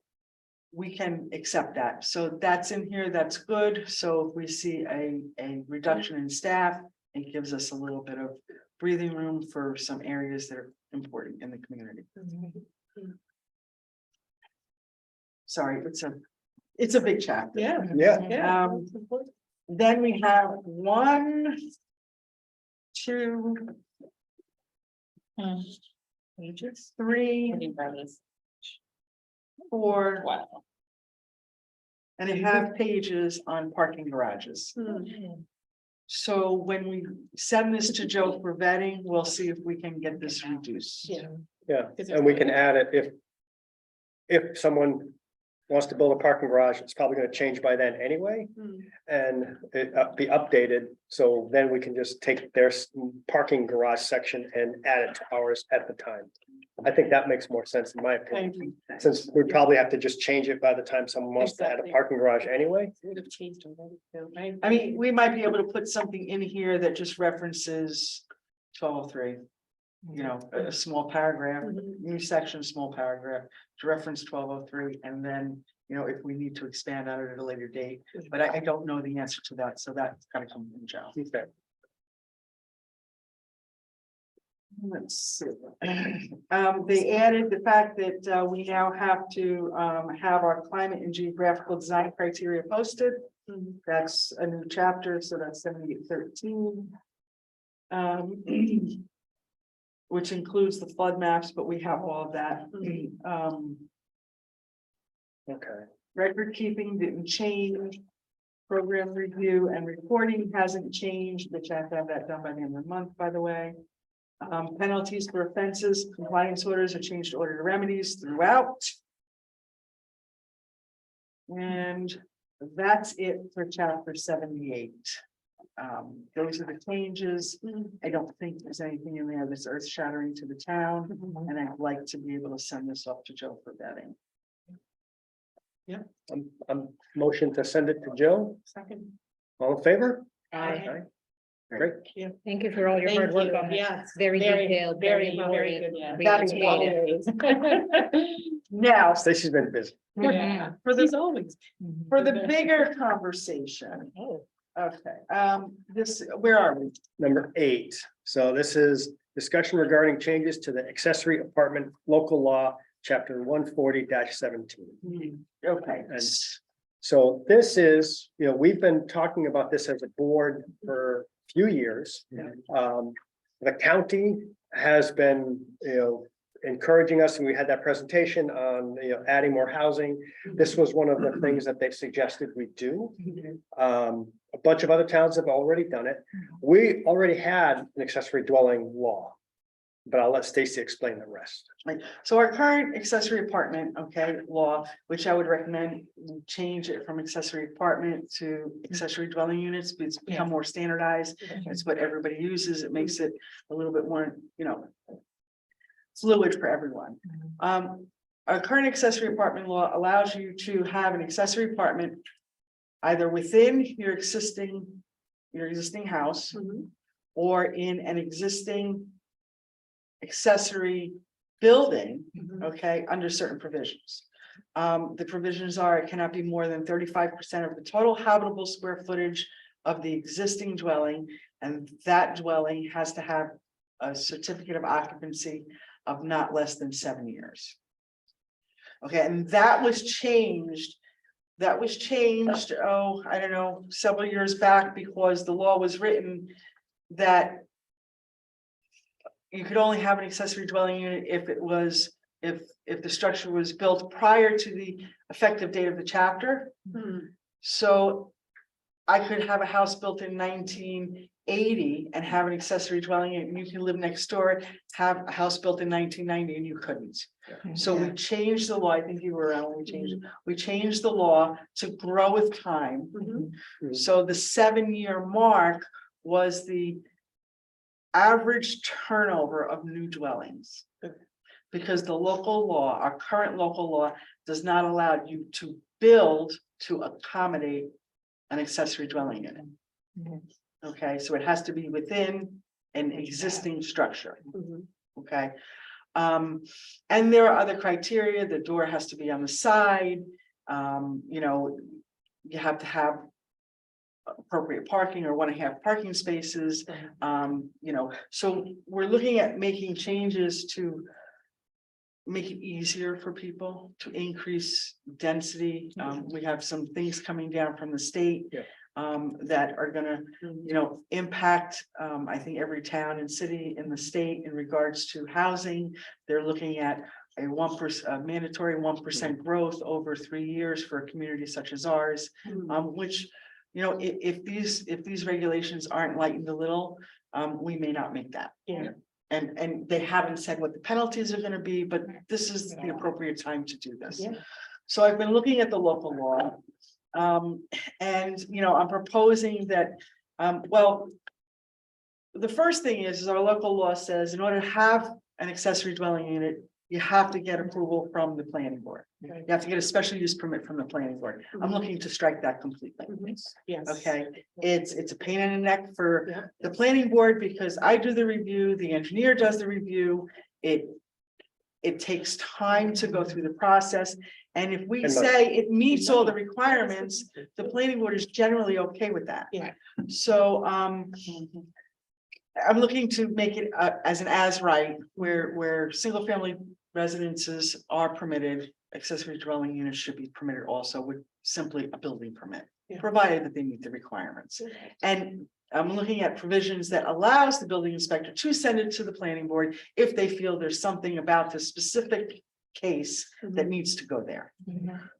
We can accept that. So that's in here. That's good. So if we see a reduction in staff, it gives us a little bit of breathing room for some areas that are important in the community. Sorry, it's a big chapter. Yeah. Then we have 1, 2, pages, 3, I think that is- 4, Wow. and it have pages on parking garages. So when we send this to Joe for vetting, we'll see if we can get this reduced. Yeah, and we can add it if someone wants to build a parking garage, it's probably gonna change by then anyway. And it be updated, so then we can just take their parking garage section and add it to ours at the time. I think that makes more sense in my opinion, since we probably have to just change it by the time someone wants to add a Exactly. parking garage anyway. Would have changed already. So I I mean, we might be able to put something in here that just references 1203. You know, a small paragraph, new section, small paragraph to reference 1203, and then, you know, if we need to expand on it at a later date, but I don't know the answer to that, so that's gotta come from Joe. Okay. Let's see. They added the fact that we now have to have our climate and geographical design criteria posted. That's a new chapter, so that's 7813. Which includes the flood maps, but we have all of that. Okay. Record keeping didn't change. Program review and reporting hasn't changed, which I have to have that done by the end of the month, by the way. Penalties for offenses, compliance orders are changed to order to remedies throughout. And that's it for chapter 78. Those are the changes. I don't think there's anything in there that's earth shattering to the town, and I'd like to be able to send this off to Joe for vetting. I'm motion to send it to Joe. second. All in favor? Aye. Great. Thank you for all your hard work on it. Yes. Very detailed, very very good. Yeah. We That's appreciate it. Now, Stacy's been busy. Yeah. for He's the, always. for the bigger conversation, Oh. okay, this, where are we? Number 8. So this is discussion regarding changes to the accessory apartment local law, chapter 140-17. Okay, And so this is, we've been talking about this as a board for a few years. The county has been, encouraging us, and we had that presentation on, adding more housing. This was one of the things that they suggested we do. A bunch of other towns have already done it. We already had an accessory dwelling law. But I'll let Stacy explain the rest. so our current accessory apartment, okay, law, which I would recommend we change it from accessory apartment to accessory dwelling units, it's become more standardized. It's what everybody uses. It makes it a little bit more, fluid for everyone. Our current accessory apartment law allows you to have an accessory apartment either within your existing house or in an existing accessory building, okay, under certain provisions. The provisions are, it cannot be more than 35% of the total habitable square footage of the existing dwelling, and that dwelling has to have a certificate of occupancy of not less than 7 years. Okay, and that was changed. Oh, I don't know, several years back, because the law was written that you could only have an accessory dwelling unit if it was, if the structure was built prior to the effective date of the chapter. So I could have a house built in 1980 and have an accessory dwelling unit, and you can live next door, have a house built in 1990 and you couldn't. So we changed the law. I think you were around when we changed it. We changed the law to grow with time. So the 7-year mark was the average turnover of new dwellings. Because the local law, our current local law, does not allow you to build to accommodate an accessory dwelling unit. Okay, so it has to be within an existing structure. Okay. And there are other criteria. The door has to be on the side. You have to have appropriate parking or 1.5 parking spaces. So we're looking at making changes to make it easier for people to increase density. We have some things coming down from the state that are gonna, impact, I think every town and city in the state in regards to housing. They're looking at a 1% mandatory 1% growth over 3 years for a community such as ours, which, if these regulations aren't lightened a little, we may not make that. And they haven't said what the penalties are gonna be, but this is the appropriate time to do this. So I've been looking at the local law. And I'm proposing that, the first thing is our local law says in order to have an accessory dwelling unit, you have to get approval from the planning board. You have to get a special use permit from the planning board. I'm looking to strike that completely. Yes. Okay, it's a pain in the neck for the planning board because I do the review, the engineer does the review. It takes time to go through the process. And if we say it meets all the requirements, the planning board is generally okay with that. So I'm looking to make it as an as-right where single family residences are permitted, accessory dwelling units should be permitted also with simply a building permit, provided that they meet the requirements. And I'm looking at provisions that allows the building inspector to send it to the planning board if they feel there's something about the specific case that needs to go there.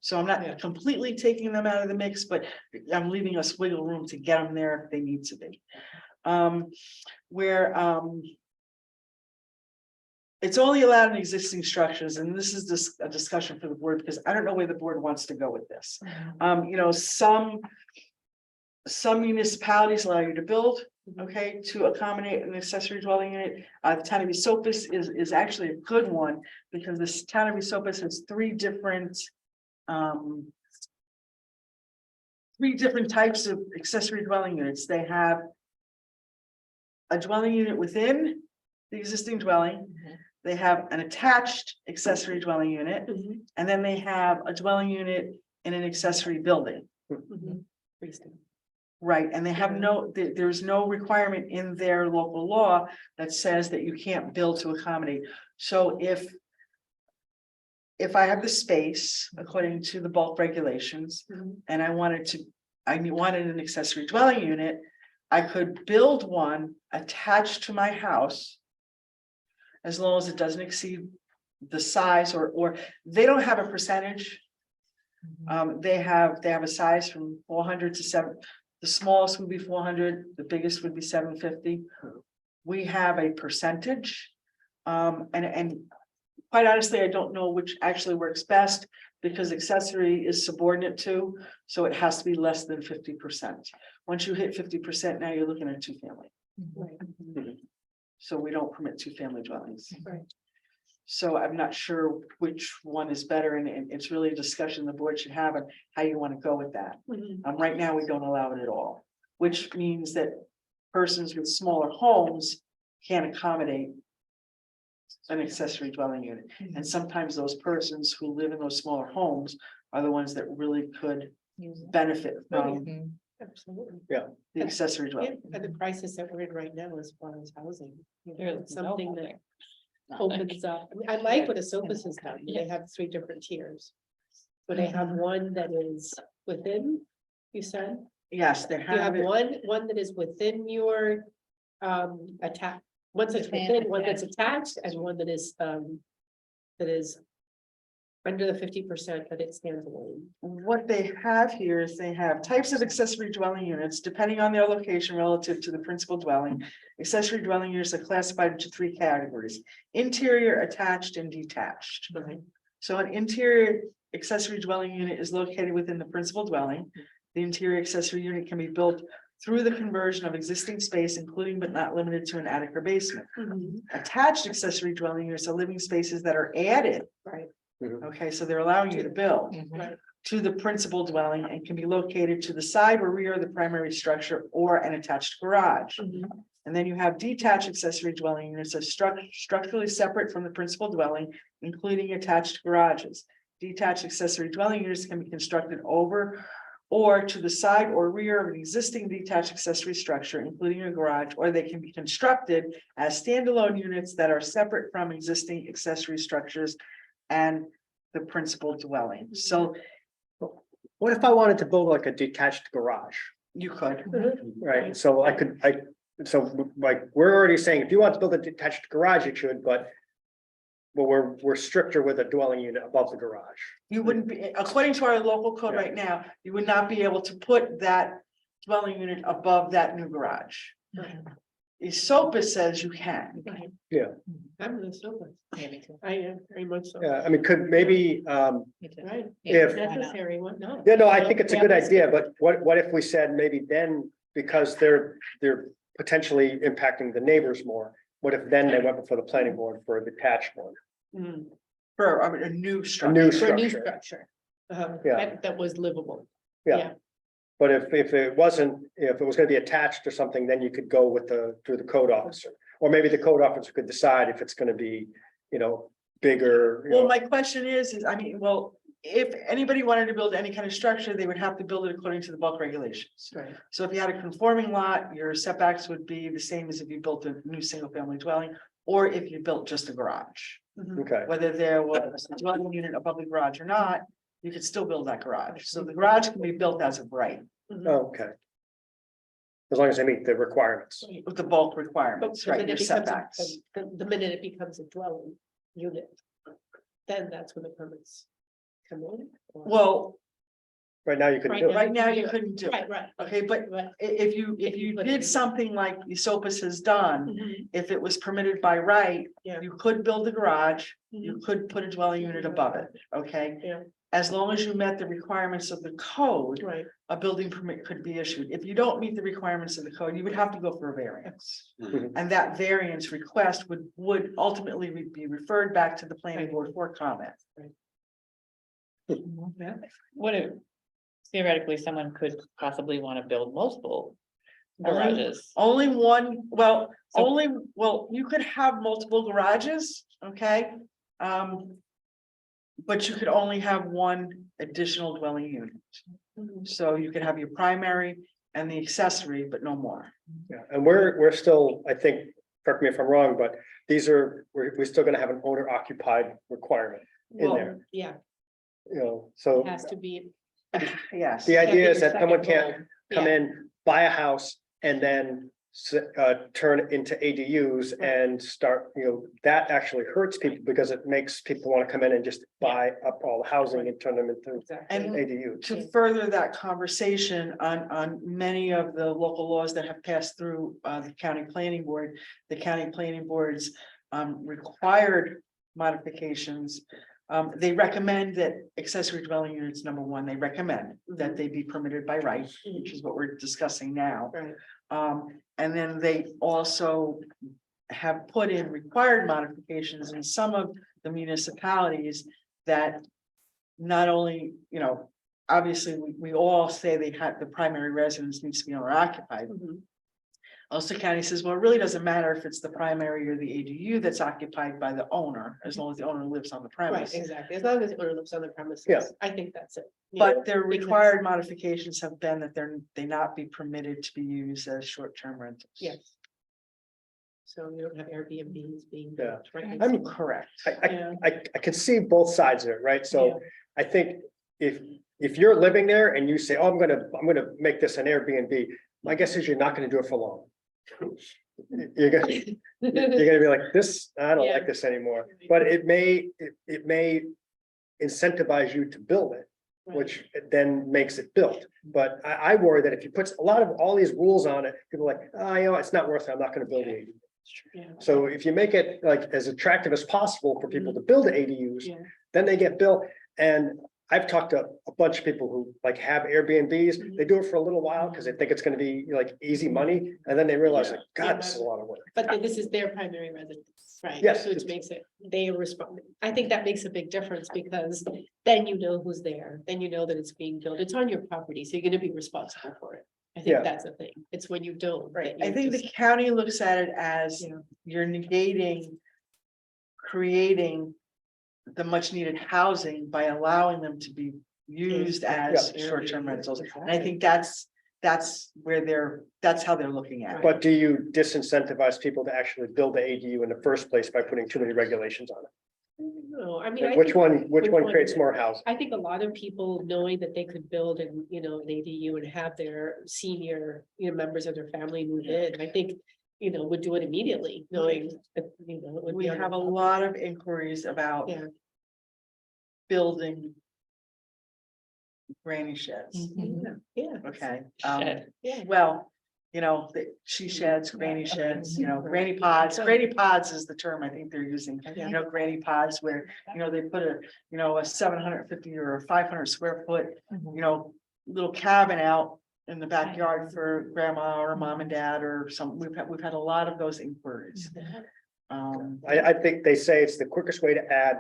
So I'm not completely taking them out of the mix, but I'm leaving us wiggle room to get them there if they need to be. It's only allowed in existing structures, and this is a discussion for the board because I don't know where the board wants to go with this. Some municipalities allow you to build, okay, to accommodate an accessory dwelling unit. The town of Esopus is actually a good one because this town of Esopus has three different types of accessory dwelling units. They have a dwelling unit within the existing dwelling. they have an attached accessory dwelling unit, Mhm, and then they have a dwelling unit in an accessory building. mhm. Freestanding. Right, and they have Yeah. no, there's no requirement in their local law that says that you can't build to accommodate. So if I have the space according to the bulk regulations, Mhm. and I wanted an accessory dwelling unit, I could build one attached to my house. As long as it doesn't exceed the size or they don't have a percentage. They have a size from 400 to 7, the smallest would be 400, the biggest would be 750. We have a percentage. And quite honestly, I don't know which actually works best because accessory is subordinate to, so it has to be less than 50%. Once you hit 50%, now you're looking at 2-family. Right, So we don't permit 2-family dwellings. right. So I'm not sure which one is better, and it's really a discussion the board should have on how you want to go with that. Mhm. Right now, we don't allow it at all, which means that persons with smaller homes can't accommodate an accessory dwelling unit. And sometimes those persons who live in those smaller homes are the ones that really could benefit from Absolutely. the accessory Yeah, dwelling. and the crisis that we're in right now as far as housing. You know, There's it's something that Nothing. opens up. I mean, I like what Esopus has done. They have 3 different tiers. But they have one that is within, you said, Yes, they you have have it. one that is within your attack. One that's within, one that's attached, and one that is under the 50%, but it stands alone. What they have here is they have types of accessory dwelling units, depending on their location relative to the principal dwelling. Accessory dwelling units are classified into 3 categories: interior, attached, and detached. Right. So an interior accessory dwelling unit is located within the principal dwelling. The interior accessory unit can be built through the conversion of existing space, including but not limited to an attic or basement. Mhm. Attached accessory dwelling units are living spaces that are added. Right, Okay, so they're allowing you to build right. to the principal dwelling and can be located to the side or rear of the primary structure or an attached garage. Mhm. And then you have detached accessory dwelling units are structurally separate from the principal dwelling, including attached garages. Detached accessory dwelling units can be constructed over or to the side or rear of an existing detached accessory structure, including a garage, or they can be constructed as standalone units that are separate from existing accessory structures and the principal dwelling. So What if I wanted to build like a detached garage, you could, right? So so like, we're already saying, if you want to build a detached garage, you should, but we're stricter with a dwelling unit above the garage. you wouldn't be, according to our local code right now, you would not be able to put that dwelling unit above that new garage. ESOPA says you can. Right. Yeah. I'm the Esopus. Yeah, me too. I am very much so. Yeah, I mean, could maybe, Me too. Right. If- Necessary, what not? yeah, no, I think it's a good idea, but what if we said maybe then, because they're potentially impacting the neighbors more? What if then they went before the planning board for a detached one? For a new A structure. new For a new structure, structure. Yeah. That was livable. yeah. But if it wasn't, if it was gonna be attached or something, then you could go with through the code officer. Or maybe the code officer could decide if it's gonna be, bigger. Well, my question is, I mean, well, if anybody wanted to build any kind of structure, they would have to build it according to the bulk regulations. Right. So if you had a conforming lot, your setbacks would be the same as if you built a new single family dwelling, or if you built just a garage. Okay, Whether there was a dwelling unit above the garage or not, you could still build that garage. So the garage can be built as of right okay. As long as they meet the requirements. with the bulk But requirements, the right, minute your it becomes setbacks. the minute it becomes a dwelling unit, then that's when the permits come in. or- Well, Right now you couldn't do it. right now you couldn't do it. Right, right. Okay, but Right. if you put it in. did something like ESOPUS has done, Mhm. if it was permitted by right, Yeah. you could build a garage, you Mhm. could put a dwelling unit above it, okay? Yeah. As long as you met the requirements of the code, Right, a building permit could be issued. If you don't meet the requirements of the code, you would have to go for a variance. Mhm. And that variance request would ultimately be referred back to the planning Right. board for comment. What if theoretically someone could possibly want to build multiple garages. Only one, well, So- only, well, you could have multiple garages, okay? But you could only have one additional dwelling unit. So you could have your primary and the accessory, but no more. Yeah, and we're still, I think, correct me if I'm wrong, but we're still gonna have an owner occupied requirement in Well, there, Yeah, you know, so. it has to be. Yes. The idea is Second that someone can't home. come Yeah. in, buy a house and then turn it into ADUs and start, you know, that actually hurts people because it makes people want to come in and just buy up all the housing and turn them into Exactly. And ADUs. to further that conversation on many of the local laws that have passed through the county planning board, the county planning boards required modifications. They recommend that accessory dwelling units, number one, they recommend that they be permitted by right, which is what we're discussing now. Right. And then they also have put in required modifications in some of the municipalities that not only, you know, obviously, we all say they have, the primary residence needs to be owner occupied. Mhm. Ulster County says, well, it really doesn't matter if it's the primary or the ADU that's occupied by the owner, as long as the owner lives on the Right, premise. exactly. As long as the owner lives on the premises. Yeah. I think that's it. you But know, their because- required modifications have been that they not be permitted to be used as short-term rentals. Yes. So we don't have Airbnbs being. Yeah. built, right? I'm Correct. Yeah. I can see both sides of it, right? Yeah. So I think if you're living there and you say, oh, I'm gonna make this an Airbnb, my guess is you're not gonna do it for long. You're gonna be like, this, I don't Yeah. like this anymore, but it may incentivize you to build it, which then makes it built. But I worry that if you put a lot of all these rules on it, people are like, oh, you know, it's not worth it, I'm not gonna build it. Yeah. So if you make it like as attractive as possible for people to build ADUs, Yeah. then they get built. And I've talked to a bunch of people who like have Airbnbs, they do it for a little while because they think it's gonna be like easy money, and then they realize like, God, this is a lot of work. But then this is their primary residence, right? Yes. Which makes it, they respond. I think that makes a big difference because then you know who's there, then you know that it's being built. It's on your property, so you're gonna be responsible for it. I Yeah. think that's the thing. It's when you don't. Right, that I you think the just- county looks at it as Yeah. you're negating. Creating the much needed housing by allowing them to be used as Yeah. short-term rentals. And I think that's where that's how they're looking at it. But do you disincentivize people to actually build the ADU in the first place by putting too many regulations on it? No, I mean. I Which think- which one is creates it? more housing? I think a lot of people knowing that they could build an, an ADU and have their senior, members of their family move in, I think, would do it immediately, knowing that, it would We be on have a their property. lot of inquiries about Yeah. building granny sheds, Yeah, okay? Shed. yeah. Well, she sheds, granny sheds, granny pods. Granny pods is the term I think they're using, granny pods where, they put a 750 or a 500 square foot, little cabin out in the backyard for grandma or mom and dad or some, we've had a lot of those inquiries. I think they say it's the quickest way to add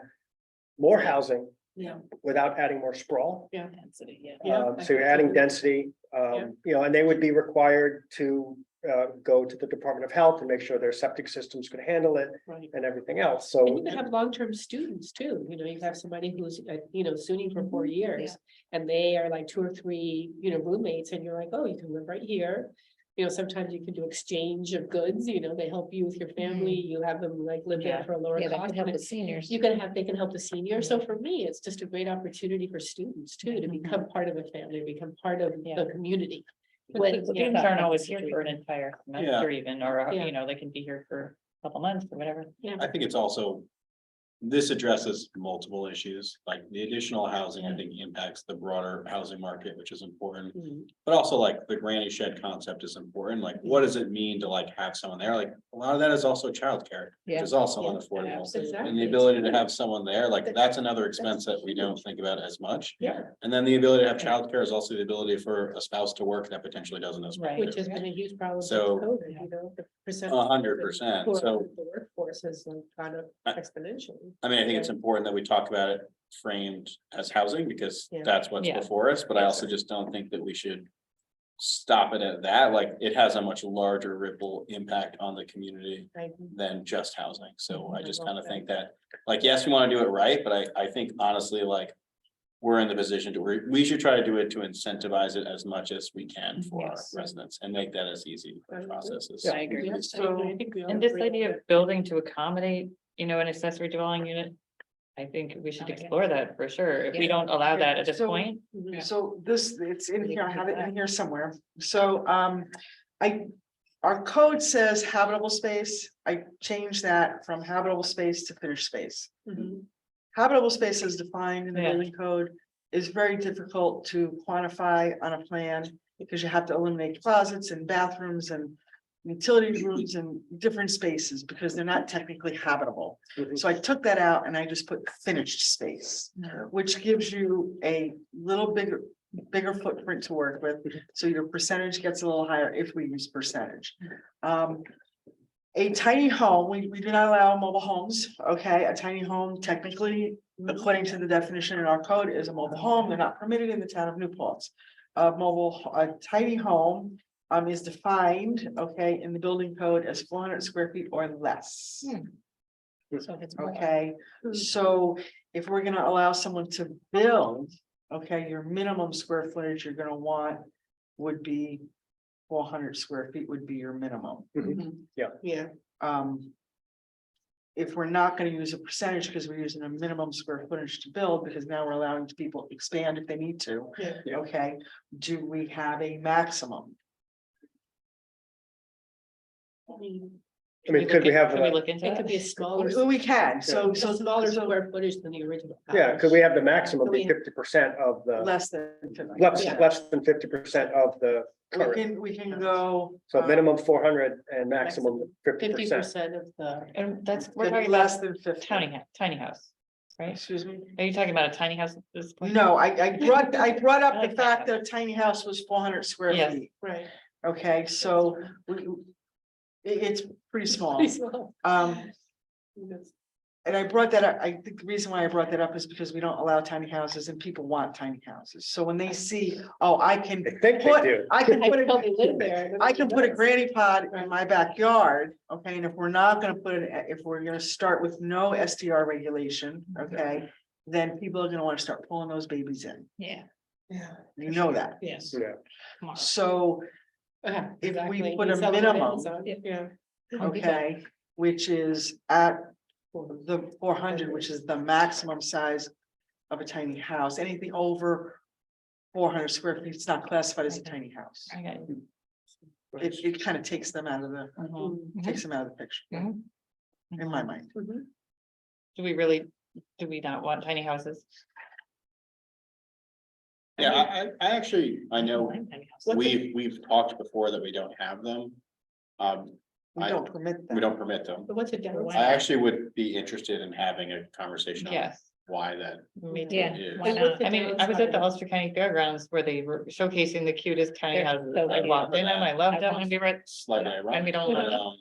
more housing Yeah. without adding more sprawl. Yeah. Density, yeah. Yeah, I So you're think adding so. density, and they would be required to go to the Department of Health and make sure their septic systems could handle it Right. and everything else. And So you can have long-term students too, you have somebody who's, SUNY for 4 years. And they are like 2 or 3, roommates and you're like, oh, you can live right here. Sometimes you can do exchange of goods, they help you with your family, you have them like live there Yeah. for a lower Yeah, that cost. could help and the seniors. they can help the seniors. So for me, it's just a great opportunity for students too, to become part of a family, become part of Yeah. the community. When Yeah. students aren't always here for an entire Yeah. semester even, or, Yeah. they can be here for a couple months or whatever. I think it's also, this addresses multiple issues, like the additional housing, I think impacts the broader housing market, which is important. Mhm. But also like the granny shed concept is important, like what does it mean to like have someone there? Like a lot of that is also childcare, which Yeah. is also Yeah, unaffordable. Exactly. And the ability to have someone there, like that's another expense that we don't think about as much. Yeah, And then the ability to have childcare is also the ability for a spouse to work that potentially doesn't as well. Right. which has been a huge problem since So- COVID, the percent. 100%. who are So- in The workforce has like gone up exponentially. I mean, I think it's important that we talk about it framed as housing because Yeah. that's what's Yeah. before us, but I also just don't think that we should. stop it at that, like, it has a much larger ripple impact on the community Right. than just housing. So I just kind of think that, like, yes, we want to do it right, but I think honestly, like, we're in the position to, we should try to do it to incentivize it as much as we can for our Yes. residents and make that as easy a process as. I agree. Yes, I So- think we all And this agree. idea of building to accommodate, an accessory dwelling unit. I think we should explore that for sure. If we Yeah. don't allow that at this So- point. Mhm. So this, it's in here, I have it in here somewhere. So, our code says habitable space. I changed that from habitable space to finished space. Mhm. Habitable space is defined in the Yeah. building code, is very difficult to quantify on a plan. Because you have to eliminate closets and bathrooms and utility rooms and different spaces, because they're not technically habitable. Mhm. So I took that out and I just put finished space, which gives you a little bigger footprint to work with. So your percentage gets a little higher if we use percentage. A tiny home, we do not allow mobile homes, okay? A tiny home technically, according to the definition in our code, is a mobile home. They're not permitted in the town of New Paltz. A tiny home is defined, okay, in the building code as 400 square feet or less. So if it's more. Okay, so if we're gonna allow someone to build, okay, your minimum square footage you're gonna want would be 400 square feet would be your minimum. Mhm. Yeah. If we're not gonna use a percentage because we're using a minimum square footage to build, because now we're allowing people to expand if they need to. Yeah. Okay, do we have a maximum? I mean, could we have, Can we look into It could it? be a smaller. We can, so Smaller square footage than the original. yeah, could we have the maximum be So we- 50% of the, less than. 50. Yeah. less than 50% of the We current? can, we can go. So minimum 400 and maximum 50%. 50% of the. And that's, we're Could be talking less about than 50. tiny house, right? Excuse me? Are you talking about a tiny house at this point? No, I brought I up like the that fact house. that a tiny house was 400 square Yes. feet. Right. Okay, so it's pretty small. Pretty small. And I brought that up, I think the reason why I brought that up is because we don't allow tiny houses and people want tiny houses. So when they see, oh, I can I think they put, do. I can I put probably it. live there. I can put a granny pod in my backyard, okay, and if we're not gonna put it, if we're gonna start with no STR regulation, okay. Then people are gonna wanna start pulling those babies in, Yeah. Yeah. you know that, Yes. Yeah. Come on. so, If we Exactly. put a You sell them on minimum- Amazon. Yeah. okay. Which is at the 400, which is the maximum size of a tiny house, anything over 400 square feet, it's not classified as a tiny house. I got you. It kind of takes them out of the, Mhm. takes them out of the picture, Mhm. in my mind. Mhm. Do we not want tiny houses? Yeah, I actually, I know What's we've talked before that we don't have them. We I- don't permit We that. don't permit them. But what's a downside? I actually would be interested in having a conversation on Yes, why that me too. Yeah, is. why And what's not? the I mean, I was at the downside? Ulster County Fairgrounds where they were showcasing the cutest tiny They're houses. so I cute. walked in them, I loved them, and we were, Slightly And ironic. we don't but, allow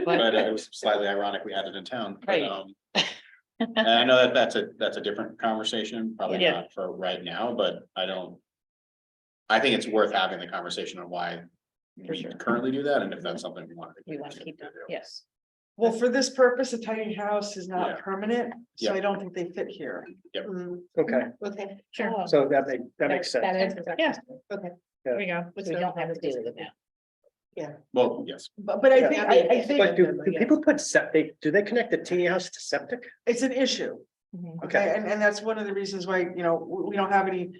But it was slightly ironic we had it in town. But, Right. And I know that that's a different conversation, probably Yeah. not for right now, but I think it's worth having the conversation on why For we sure. currently do that, and if that's something we want to. We want to keep them, yes. Well, for this purpose, a tiny house is not Yeah. permanent, so Yeah. I don't think they fit here. Mm, Okay, Okay. Sure. so that makes sense. That answers our Yeah. question. Okay. There we go. What's We the- don't have to deal with it now. Well, yes, But I Yeah. think, I think But do people put septic, do they connect the teeny house to septic? it's an issue. Mhm. Okay, and that's one of the reasons why, we don't have any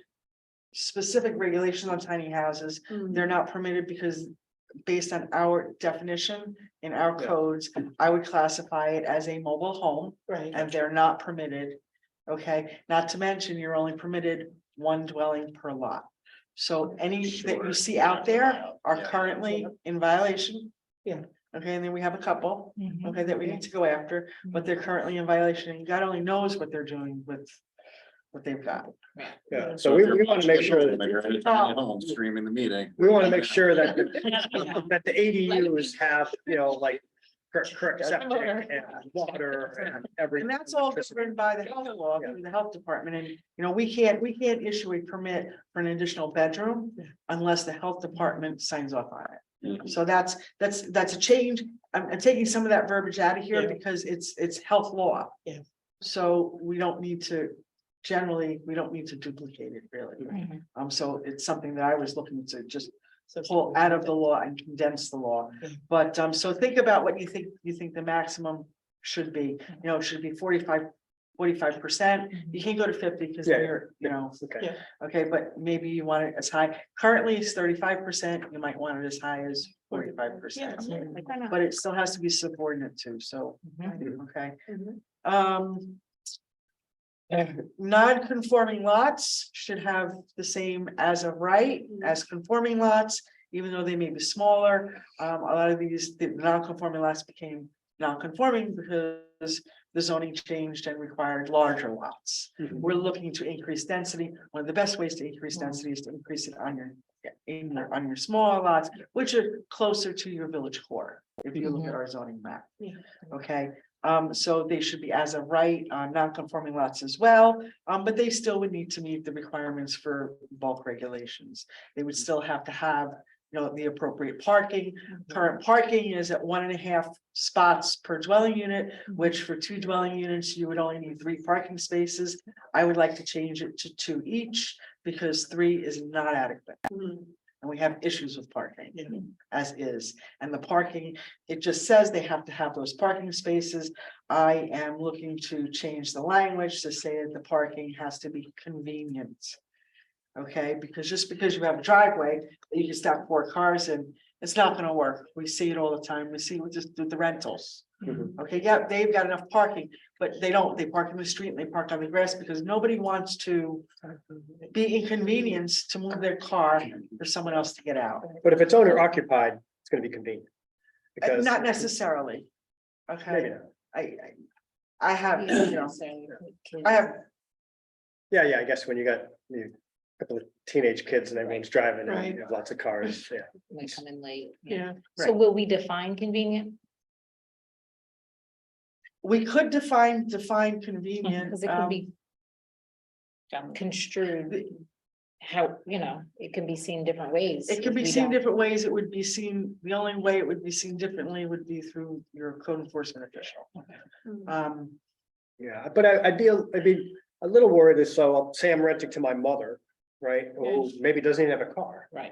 specific regulations on tiny houses. Mm, They're not permitted because based on our definition in our Yeah. codes, I would classify it as a mobile home Right. and they're not permitted. Okay, not to mention you're only permitted one dwelling per lot. So any that you Sure. see out there are Yeah. currently in violation. Yeah. Okay, and then we have a couple, Mhm. okay, that we need to go after, but they're currently in violation, and God only knows what they're doing with what they've got. Yeah, so we want to make sure that, Home streaming the meeting. we want to make sure that, that the ADUs have, like correct septic and water and everything. And that's all governed by the health law through the health department, and, we can't issue a permit for an additional bedroom unless the health department signs off on it. So that's a change. I'm taking some of that verbiage out of here Yeah. because it's health law. Yeah. So we don't need to duplicate it really. So it's something that I was looking to just pull out of the law and condense the law. Yeah. But so think about what you think the maximum should be, should be 45%. You can't go to 50 because Yeah. they're, Okay. Yeah. okay, but maybe you want it as high. Currently it's 35%. You might want it as high as 45%. But it still has to be subordinate to, so, okay. Mhm. Non-conforming lots should have the same as of right as conforming lots, even though they may be smaller. A lot of these, the non-conforming lots became non-conforming because the zoning changed and required larger lots. Mhm. We're looking to increase density. One of the best ways to increase density is to increase it on your smaller lots, which are closer to your village core. If you look at our zoning map. Yeah. Okay, so they should be as of right, non-conforming lots as well, but they still would need to meet the requirements for bulk regulations. They would still have to have, the appropriate parking. Current parking is at 1.5 spots per dwelling unit, which for 2 dwelling units, you would only need 3 parking spaces. I would like to change it to 2 each because 3 is not adequate. Mhm. And we have issues with parking Yeah. as is. And the parking, it just says they have to have those parking spaces. I am looking to change the language to say that the parking has to be convenient. Okay, because just because you have a driveway, that you can stack 4 cars in, it's not gonna work. We see it all the time. We see it just with the rentals. Mhm. Okay, yeah, they've got enough parking, but they don't. They park in the street and they park on the grass because nobody wants to be inconvenienced to move their car for someone else to get out. But if it's owner occupied, it's gonna be convenient. Because Not necessarily. maybe Okay, not. I have, I have, Yeah, I guess when you got a couple of teenage kids and everyone's driving and Right. you have lots of cars, yeah. Might come in late. Yeah. So will we define convenient? we could define convenient. Because it could be construed how, it can be seen different ways. It if could be we seen don't- different ways. It would be seen, the only way it would be seen differently would be through your code enforcement official. Yeah, but I'd be a little worried is, so say I'm renting to my mother, right? Who maybe doesn't even have a car, Right.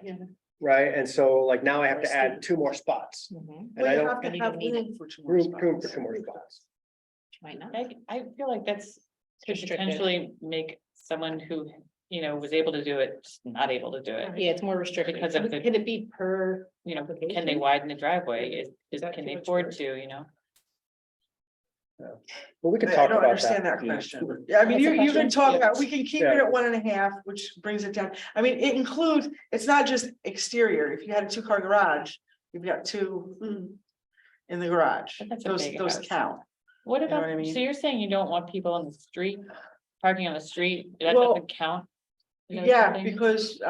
right? And so like now I have Or a to add student. 2 more spots. Mhm. And I Well, you don't, have to and you have don't need room for 2 more room for spots. 2 more spots. Might not. I feel like that's to Restricted. potentially make someone who, was able to do it, just not able to do it. Yeah, it's more restricted. Because of the, Can it be per? can they widen the driveway? Is that Can too they much afford work? to? Well, we could I talk don't about understand that. that question. Yeah, I mean, That's a you can question? talk Yeah. about, we can keep it at 1.5, which brings it down. I mean, it includes, it's not just exterior. If you had a 2-car garage, you've got 2 in the garage. But that's a Those big those house. count. What know about, what I mean? so you're saying you don't want people on the street, parking on the street, that Well, doesn't count? Is that what you're Yeah, saying? because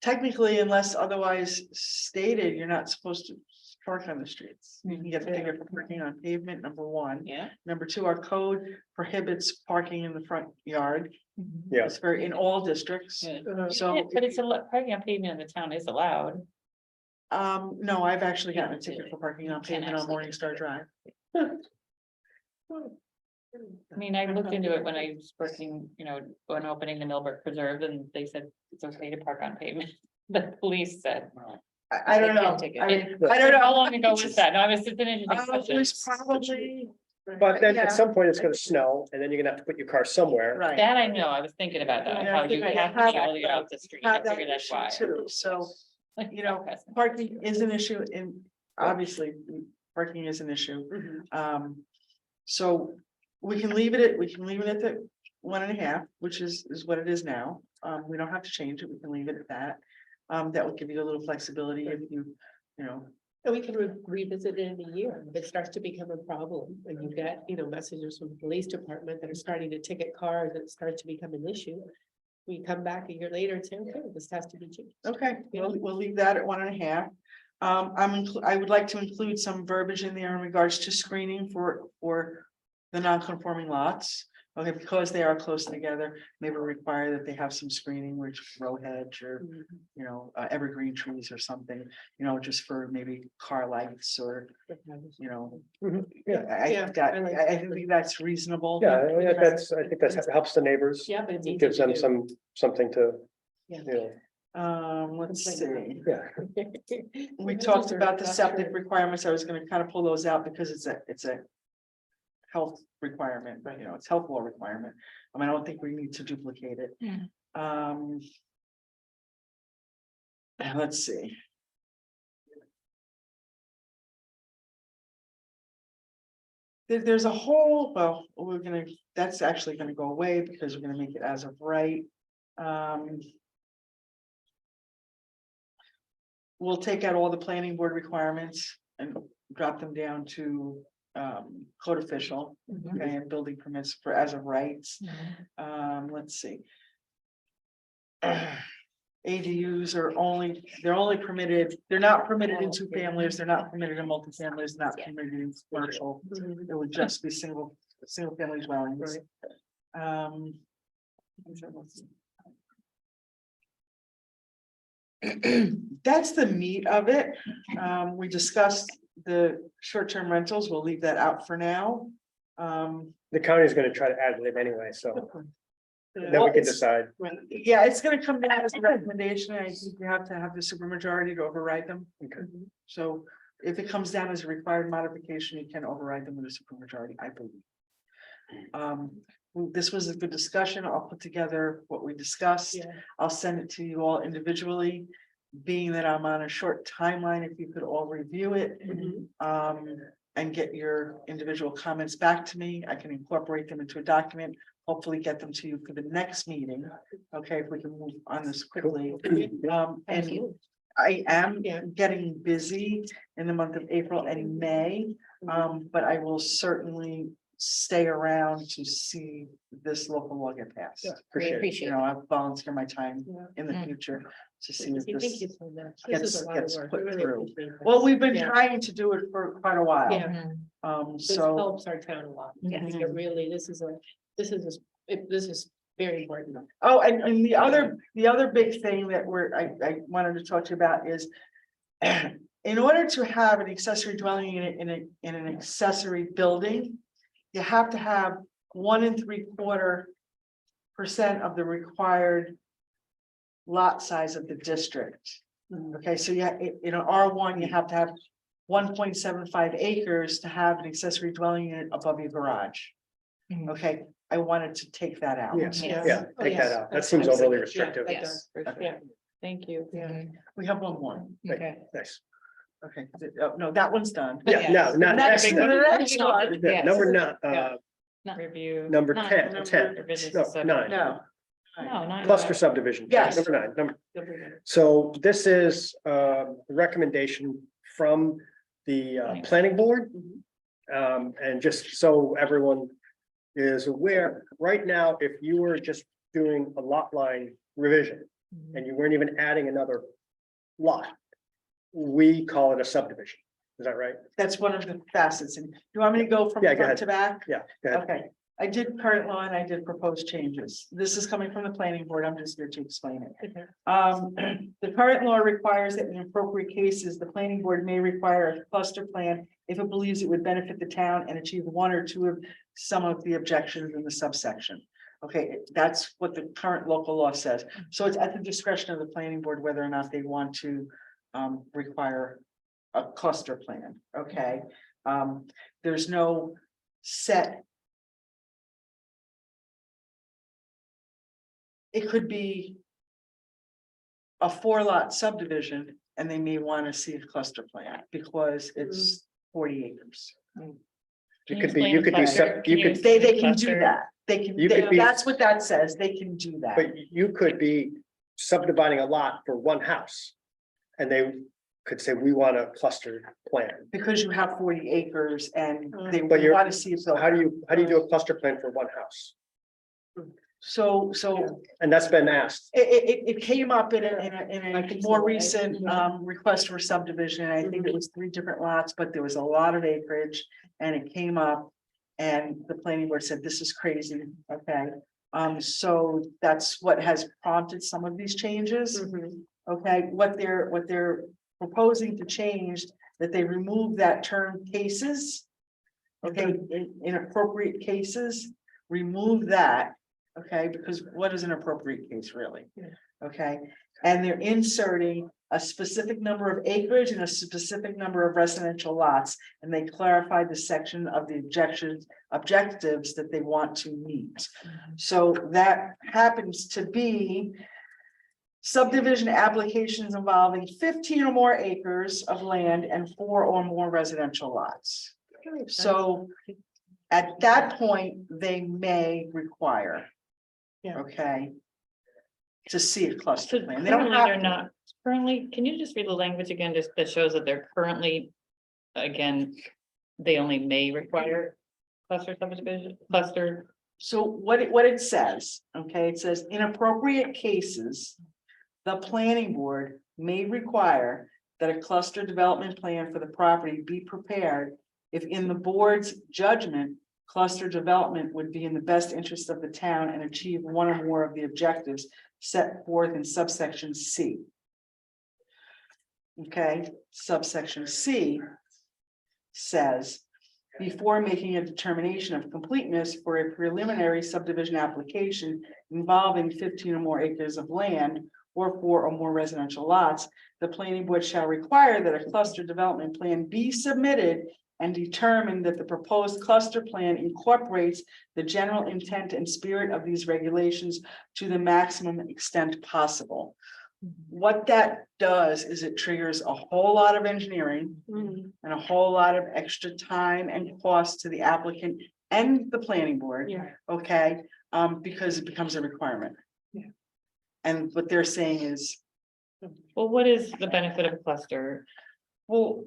technically, unless otherwise stated, you're not supposed to park on the streets. You can get a ticket for parking on pavement, number 1. Yeah. Number 2, our code prohibits parking in the front yard. Yeah. It's very, in all districts. Yeah. So, Yeah, but it's parking on pavement in the town is allowed. no, I've actually gotten a ticket for parking on Can't pavement on actually Morningstar Drive. I mean, I looked into it when I was working, when opening the Millbrook Preserve and they said it's okay to park on pavement. The police said. I don't They know. can take it. I mean, I don't know. How long ago was that? No, I was just an interesting It question. was probably. But then Yeah. at some point it's gonna snow and then you're gonna have to put your car somewhere. Right. That I know, I was thinking about that, Yeah, how I think you I have to have be able to get off the street. I Have that figured that's issue why. too, so, you know, Okay. parking is an issue and obviously, parking is an issue. So we can leave it at 1.5, which is what it is now. We don't have to change it. We can leave it at that. That will give you a little flexibility if you know. And we can revisit it in a year if it starts to become a problem and you get, messages from the police department that are starting to ticket cars and it starts to become an issue. We come back a year later and say, okay, this has to be changed. Okay, we'll leave that at 1.5. I would like to include some verbiage in there in regards to screening for the non-conforming lots. Okay, because they are close together, maybe require that they have some screening, which row hedge or, you know, evergreen trees or something, you know, just for maybe car lights or, you know. Yeah, I think that's reasonable. yeah, I think that helps the neighbors. Yeah, but it's easy Gives to them do. something to, Yeah. you know, Let's see. yeah. We talked about the septic requirements. I was gonna kind of pull those out because it's a health requirement, but you know, it's health law requirement. I mean, I don't think we need to duplicate it. Let's see. There's a whole, well, that's actually gonna go away because we're gonna make it as of right. We'll take out all the planning board requirements and drop them down to code official, okay, and building permits for as of rights. Let's see. ADUs are they're only permitted, they're not permitted in two families, they're not permitted in multifamilies, not permitted in commercial. It would just be single family dwellings. That's the meat of it. We discussed the short-term rentals. We'll leave that out for now. The county's gonna try to add it anyway, so then Well, we can it's- decide. Yeah, it's gonna come down as a recommendation. I think you have to have the supermajority to override them. Okay. So if it comes down as a required modification, you can override them with a supermajority, I believe. This was a good discussion. I'll put together what we discussed. Yeah. I'll send it to you all individually. Being that I'm on a short timeline, if you could all review it. And get your individual comments back to me. I can incorporate them into a document, hopefully get them to you for the next meeting. Okay, if we can move on this quickly. And I am getting busy in the month of April and May. But I will certainly stay around to see this local law get passed. Yeah, We appreciate it. appreciate You it. know, I'll volunteer my time in the Mm. future to see if Thank this. you so much. This is a lot of gets work. put We really through. appreciate this. Well, we've been Yeah. trying to do it for quite a while. Yeah. This So, helps our town a lot. I think it really, this is very important. oh, and the other big thing that I wanted to talk to you about is. In order to have an accessory dwelling unit in an accessory building. You have to have 1 3/4% of the required. Lot size of the district. Okay, so in an R1, you have to have 1.75 acres to have an accessory dwelling unit above your garage. Okay, I wanted to take that out. Yes, Yeah. yeah, Oh, take yes. that out. That That's seems fine. overly Yeah, restrictive. that Yes. does. Yeah, Thank you. yeah. We have one more. Okay. Nice. Okay, no, that one's done. Yeah, no, not Next, next. the next one. Yeah, number nine, Review. number Nine. 10, Number- 10, Revisions no, to subdivision. 9, No. No, not. cluster subdivision. Yes. Number 9, so this is a recommendation from the planning board. And just so everyone is aware, right now, if you were just doing a lot line revision and you weren't even adding another lot, we call it a subdivision. Is that right? That's one of the facets. And you want me to go from Yeah, go front to back? Yeah. Go ahead. Okay, I did current law and I did proposed changes. This is coming from the planning board. I'm just here to explain it. The current law requires that in appropriate cases, the planning board may require a cluster plan if it believes it would benefit the town and achieve 1 or 2 of some of the objections in the subsection. Okay, that's what the current local law says. So it's at the discretion of the planning board whether or not they want to require a cluster plan, okay? There's no set. It could be a 4-lot subdivision and they may want to see a cluster plan because it's 40 acres. You could be, you could be, you could, They can do that. They can, You could be- that's what that says. They can do that. but you could be subdividing a lot for one house. And they could say, we want a cluster plan. Because you have 40 acres and they But you're- want to see. So how do you do a cluster plan for one house? So, And that's been asked. it came up in I a can see more why. recent, request for subdivision. I think it was 3 different lots, but there was a lot of acreage and it came up. And the planning board said, this is crazy, okay? So that's what has prompted some of these changes. Okay, what they're proposing to change, that they remove that term cases. Okay, in appropriate cases, remove that, okay, because what is an appropriate case really? Okay, and they're inserting a specific number of acreage and a specific number of residential lots. And they clarified the section of the objectives that they want to meet. So that happens to be subdivision applications involving 15 or more acres of land and 4 or more residential lots. So at that point, they may require. Yeah. Okay. To see a cluster So plan. They don't currently, have they're to. not, currently, can you just read the language again, just that shows that they're currently, again, they only may require cluster subdivision, cluster. So what it says, okay, it says in appropriate cases. The planning board may require that a cluster development plan for the property be prepared. If in the board's judgment, cluster development would be in the best interest of the town and achieve one or more of the objectives set forth in subsection C. Okay, subsection C says, before making a determination of completeness for a preliminary subdivision application involving 15 or more acres of land or 4 or more residential lots, the planning board shall require that a cluster development plan be submitted and determine that the proposed cluster plan incorporates the general intent and spirit of these regulations to the maximum extent possible. What that does is it triggers a whole lot of engineering and a whole lot of extra time and cost to the applicant and the planning board. Yeah. Okay, because it becomes a requirement. Yeah. And what they're saying is, Well, what is the benefit of a cluster? well,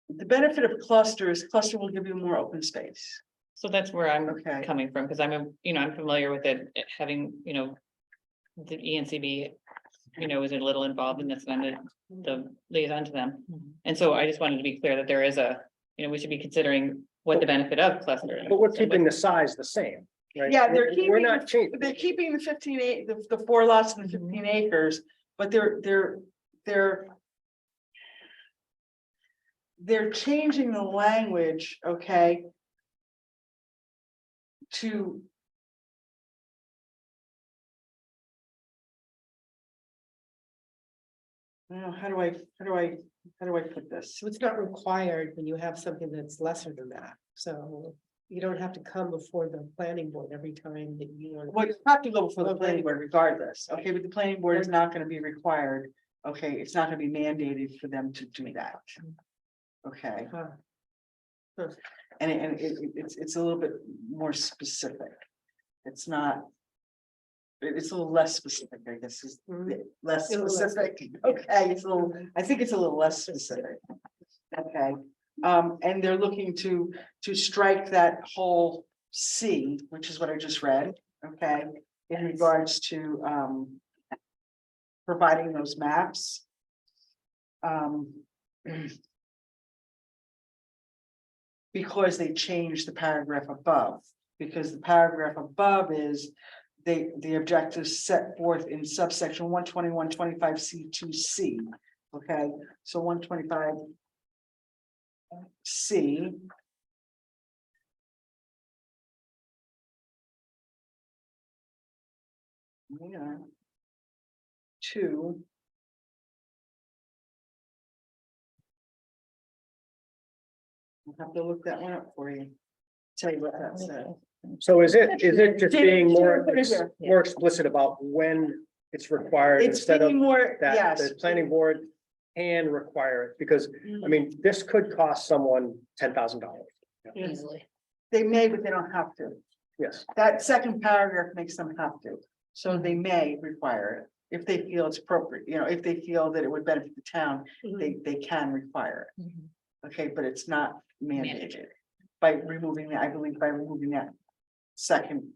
the benefit of cluster will give you more open space. So that's where I'm Okay. coming from, because I'm familiar with it, having, the ENCB, is a little involved in this, and I'm the liaison to them. And so I just wanted to be clear that there is we should be considering what the benefit of clustering. But we're keeping the size the same, right? Yeah, they're We're keeping not changing. They're keeping the 15 the 4 lots and the 15 acres, but they're changing the language, okay? To. Well, how do I put this? So it's not required when you have something that's lesser than that, so you don't have to come before the planning board every time that you want. Well, you have to go before the planning board regardless, okay, but the planning board is not gonna be required, okay, it's not gonna be mandated for them to do that. Okay, and it's a little bit more specific. It's not. It's a little less specific, I guess, is less A little less specific, okay, I think it's a little less specific. Okay, and they're looking to strike that whole C, which is what I just read, okay, in regards to, providing those maps. Because they changed the paragraph above, because the paragraph above is the objectives set forth in subsection 121.25 C2C. Okay, so 125 C. Yeah. 2. I'll have to look that one up for you. Tell you what that said. So is it just being more, Put it here. more explicit about when it's required It's instead of being more, that yes. the planning board can require it? Because, I mean, this could cost someone $10,000. Easily. They may, but they don't have to. Yes. That second paragraph makes them have to. So they may require it if they feel it's appropriate, if they feel that it would benefit the town, they can require it. Okay, but it's not mandated by removing that, I believe by removing that second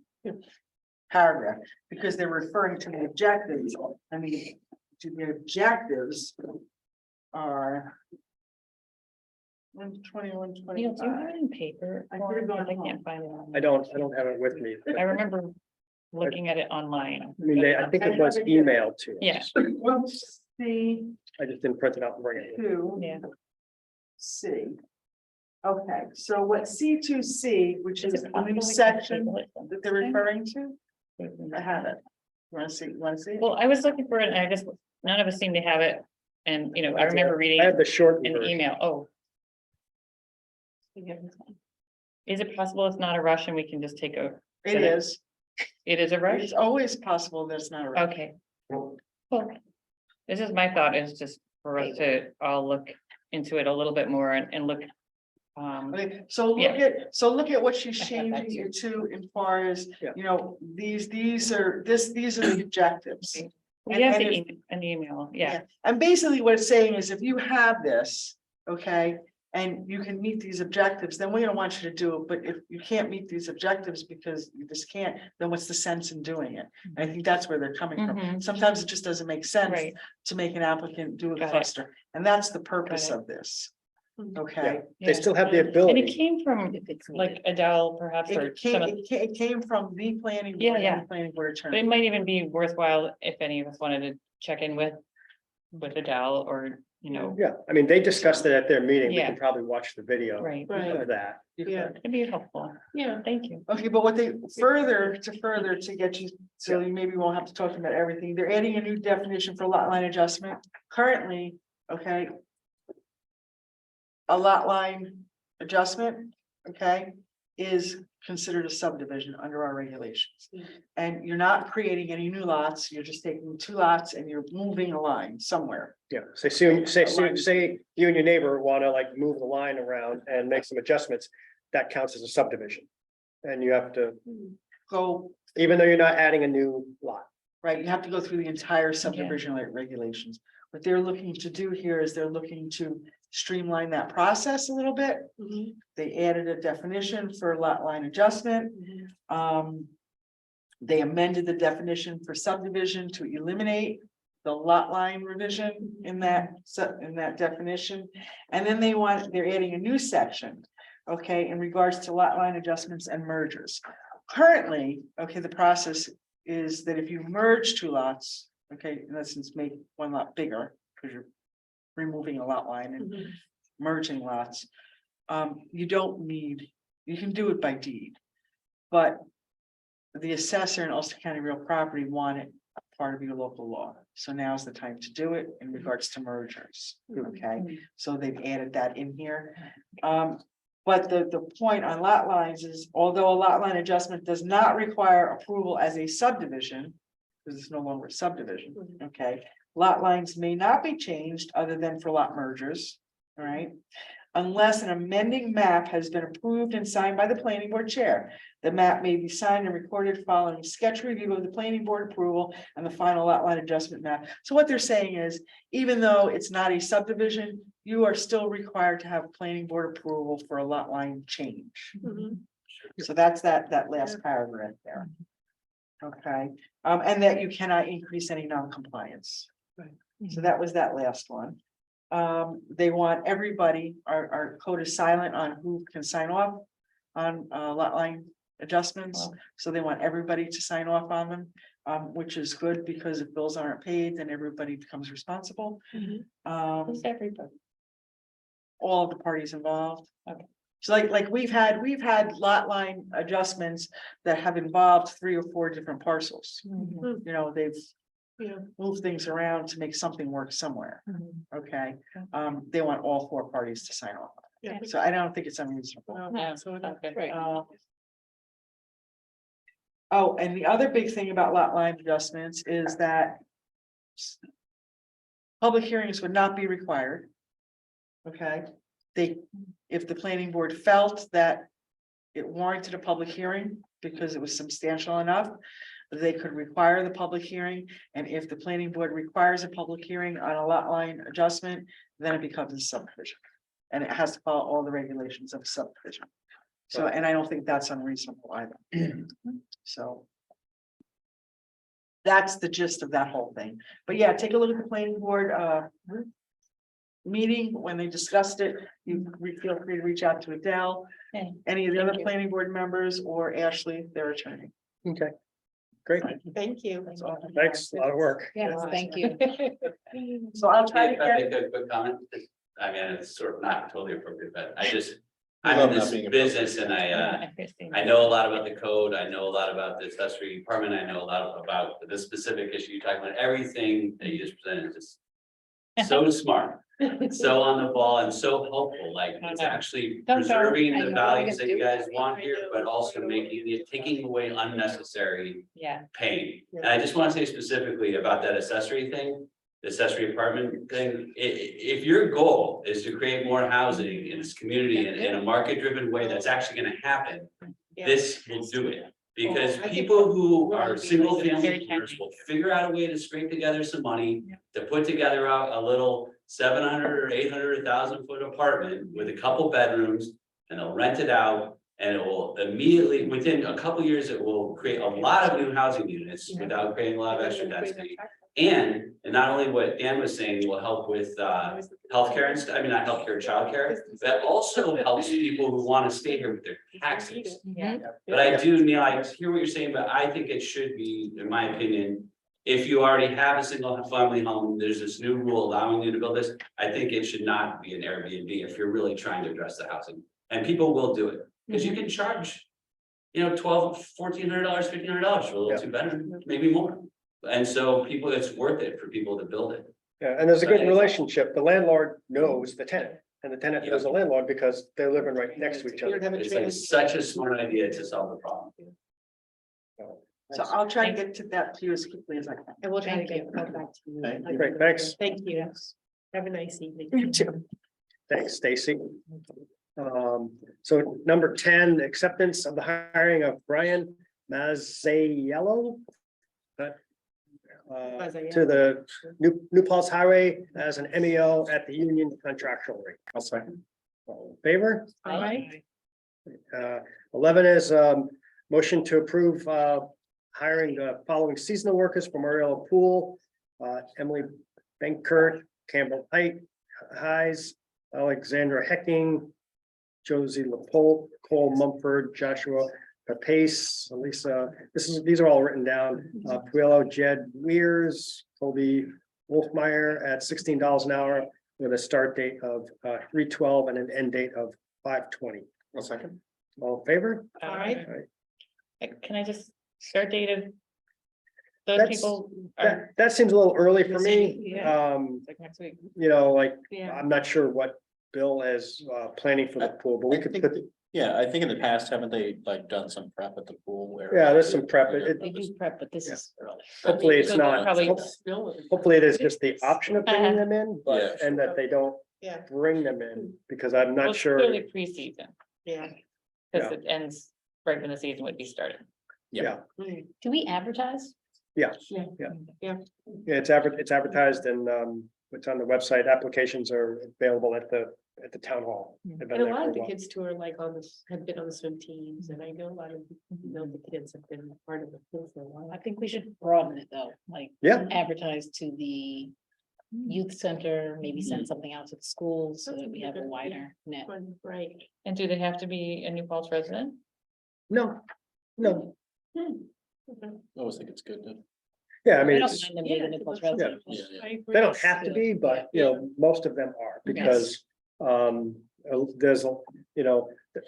paragraph, because they're referring to the objectives, and the objectives are 121, Neil, do you have 25. it in paper? I form? could've gone 'Cause I home. can't find it. online. I don't have it with me. I remember looking at it online. I mean, I think it was emailed to us. Yeah. Let's see, I just didn't print it out and bring it. in. two, Yeah. C. Okay, so what C2C, which Is is it the new possible we can section table it then? that they're referring to, I have it. You wanna see? it? Well, I was looking for it and I just, none of us seem to have it. And, you know, I remember reading I have the short an version. email, oh. Is it possible it's not a rush and we can just take a, It is, it is a rush? it's always possible that's not right. Okay. Cool. This is my thought is just for us to all look into it a little bit more and look. Okay, so look Yeah. look at what she's I have that changing it to in far as, Yeah. you know, these are the objectives. We have and the if- an email, yeah, And basically what it's saying is if you have this, okay, and you can meet these objectives, then we're gonna want you to do it, but if you can't meet these objectives because you just can't, then what's the sense in doing it? And I think that's where they're coming from. Mhm. Sometimes it just doesn't make sense right, to make an applicant do a Got it. cluster, and that's the purpose Got it. of this. Mhm. Okay? They still have the and it ability. came from like Adele perhaps, or It came, some of, it came from the planning. Yeah, board and yeah. the Planning board but attorney. it might even be worthwhile if any of us wanted to check in with Adele or, you know, Yeah, I mean, they discussed it at their meeting. We Yeah. can probably watch the video right, of that. Yeah. it'd be helpful, Yeah. thank you. Okay, but what they further to get you, so you maybe won't have to talk about everything, they're adding a new definition for lot line adjustment. Currently, okay. A lot line adjustment, okay, is considered a subdivision under our regulations. And you're not creating any new lots, you're just taking two lots and you're moving a line somewhere. Yeah, say you and your neighbor want to like move the line around and make some adjustments. That counts as a subdivision. And you have to, Go, even though you're not adding a new lot. right, you have to go through the entire subdivision regulations. What they're looking to do here is they're looking to streamline that process a little bit. Mhm. They added a definition for lot line adjustment. They amended the definition for subdivision to eliminate the lot line revision in that definition. And then they're adding a new section, okay, in regards to lot line adjustments and mergers. Currently, okay, the process is that if you merge two lots, okay, in essence, make one lot bigger, because you're removing a lot line and Mhm. merging lots. You don't need, you can do it by deed. But the assessor in Ulster County Real Property want it part of your local law. So now's the time to do it in regards to mergers, okay? So they've added that in here. But the point on lot lines is, although a lot line adjustment does not require approval as a subdivision, because it's no longer a subdivision, okay? Lot lines may not be changed other than for lot mergers, all right? Unless an amending map has been approved and signed by the planning board chair. The map may be signed and recorded following sketch review of the planning board approval and the final lot line adjustment map. So what they're saying is, even though it's not a subdivision, you are still required to have planning board approval for a lot line change. Mhm. So that's that last paragraph there. Okay, and that you cannot increase any non-compliance. So that was that last one. They want everybody, our code is silent on who can sign off on lot line adjustments. So they want everybody to sign off on them, which is good because if bills aren't paid, then everybody becomes responsible. Mhm. Who's everybody? All of the parties involved. Okay. So like we've had lot line adjustments that have involved 3 or 4 different parcels. You know, they've Yeah. moved things around to make something work somewhere, Mhm. okay? They want all 4 parties to sign off. Yeah. So I don't think it's unreasonable. No, so okay. Right. Oh, and the other big thing about lot line adjustments is that public hearings would not be required. Okay, if the planning board felt that it warranted a public hearing because it was substantial enough, they could require the public hearing, and if the planning board requires a public hearing on a lot line adjustment, then it becomes a subdivision. And it has to follow all the regulations of a subdivision. So, and I don't think that's unreasonable either. So. that's the gist of that whole thing. But yeah, take a look at the planning board, meeting when they discussed it. You feel free to reach out to Adele, Okay, any of the other thank you. planning board members, or Ashley, their attorney. Okay, great. Thank you. That's all. Thanks, a lot of work. Yes, thank you. So I'll try to If I get, make a quick comment, I mean, it's sort of not totally appropriate, but I just, We I'm love in not this being business and I know a lot about the code, I know a lot about the accessory department, I know a lot about the specific issue you're talking about, everything that you just presented is just so smart, so on the ball and so helpful, like it's actually Don't go. preserving I the know. values that you Do guys it. want here, but also making it, taking away unnecessary Yeah, pain. And I just want to say specifically about that accessory thing, the accessory apartment thing, if your goal is to create more housing in this community in a market-driven way, that's actually gonna happen, this will do it. Because people who are single family owners will figure out a way to scrape together some money to put together a little 700 or 800, 1,000 foot apartment with a couple bedrooms, and they'll rent it out. And it will immediately, within a couple years, it will create a lot of new housing units without creating a lot of extra density. And not only what Dan was saying will help with healthcare and stuff, I mean, not healthcare, childcare, that also helps people who want to stay here with their taxes. yeah. But I do, Neil, I hear what you're saying, but I think it should be, in my opinion, if you already have a single family home, there's this new rule allowing you to build this. I think it should not be an Airbnb if you're really trying to address the housing, and people will do it, because you can charge. $1,200, $1,400, $1,500 for a little two bedroom, maybe more. And so people, it's worth it for people to build it. Yeah, and there's a good relationship. The landlord knows the tenant and the tenant knows the landlord because they're living right next to each other. It's like such a smart idea to solve the problem. so I'll try to get to that to you as quickly as I can. And we'll try to Thank get you. that back to you. Thank you. Great, thanks. Thank you. Have a nice evening. You too. Thanks, Stacy. So number 10, acceptance of the hiring of Brian Mazziello. To the New Paltz Highway as an MEO at the union contractual rate. I'll second. All in favor? All right. 11 is motion to approve hiring the following seasonal workers from Ariella Pool, Emily Benkert, Campbell Highs, Alexandra Hecking, Josie Lapolte, Cole Mumford, Joshua Papace, Elisa, these are all written down. Puello, Jed Weirs, Colby Wolfmeyer at $16 an hour with a start date of 3/12 and an end date of 5/20. I'll second. All in favor? All right. Can I just start date of those That's- people are That seems a little early for me. Yeah. like next week? Like, Yeah. I'm not sure what Bill is planning for the pool, but we could put, Yeah, I think in the past, haven't they like done some prep at the pool where? Yeah, there's some prep. They do prep, but this Yeah. is early. hopefully it's So not, probably- hopefully it is just the option of bringing them in, but, Yeah, and that they don't Yeah. bring them in, because I'm Well, not it's sure. Clearly pre-season, Yeah. because it ends right when the season would be started. Yeah, Do we advertise? yeah, it's advertised and it's on the website. Applications are available at the town hall. They've been And a there lot for of the while. kids too are like on this, have been on the swim teams, and I know a lot of, the kids have been part of the pool for a while. I think we should broaden it though, like. Yeah. Advertise to the youth center, maybe send something out to the schools so that we have a wider net. Right. And do they have to be a New Paltz resident? No, no, I always think it's good to. yeah, I I mean, don't it's, mind them being a New Paltz resident. Yeah, they don't have to be, but most of them are because there's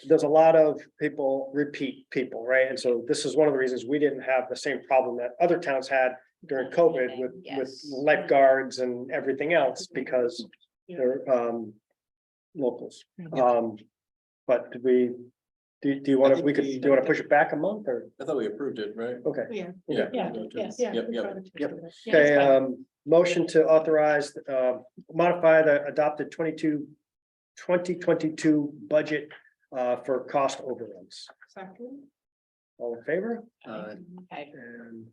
there's a lot of people, repeat people, right? And so this is one of the reasons we didn't have the same problem that other towns had during COVID with Yes. lifeguards and everything else because they're locals. But do you want to, do you want to push it back a month or, I thought we approved it, right? okay. Yeah. Yeah. Yeah, Yes. Yep, yep, yep. Yeah, Okay, that's fine. motion to authorize, modify the adopted 2022 budget for cost overruns. Second. All in favor? Okay. And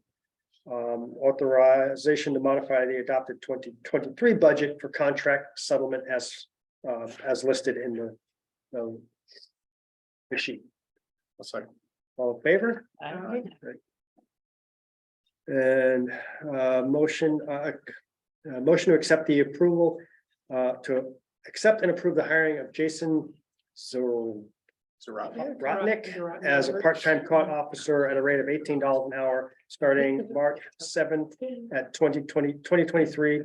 authorization to modify the adopted 2023 budget for contract settlement as listed in the sheet. I'll second. All in favor? All right. And motion to accept the approval, to accept and approve the hiring of Jason Rotnick as a part-time court officer at a rate of $18 an hour, starting March 7th at 2023.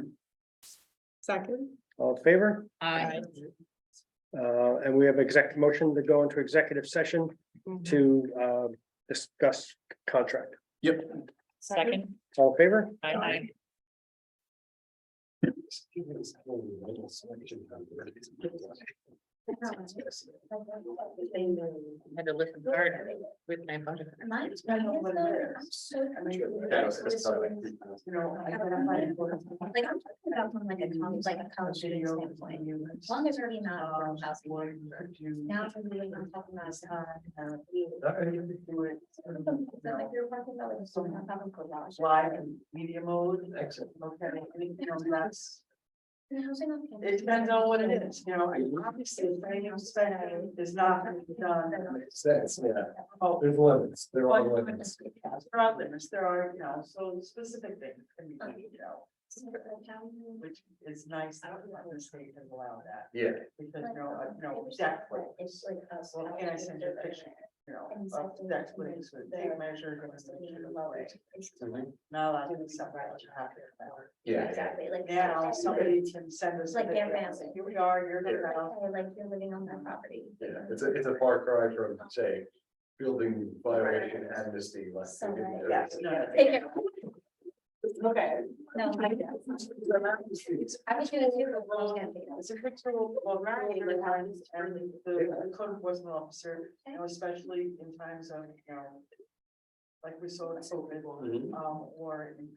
Second. All in favor? I, And we have executive motion to go into executive session to discuss contract. Second, All in favor? I. Had to listen hard with my phone. Like, I'm talking about from like a college student standpoint, as long as they're already not from housing. Now, if I'm doing, I'm talking about, like, you're talking about, like, so I'm having garage. Live and media mode, okay, anything else that's. And housing on campus. It depends on what it is, you know, obviously, if anything I'm saying is not gonna be done. Oh, There's limits. There There are limits, there are, you know, so specific things can be, you know, which is nice. I don't know if the state can allow that. Yeah. Because, exactly. It's like us. Well, can I send you a picture, of that place with tape measure, not allowed to be something that you have to. Yeah. Exactly, like. Now, somebody can send us. Like a their picture, family. say, here we are, you're the house. Like you're living on that property. Yeah, it's a far cry from, say, building violation amnesty, like. So, like, Yes, no, Take care. okay. No, I was gonna do the world campaign. It's a picture of Ryan the times and the code enforcement officer, especially in times of, like we saw in COVID, or, or in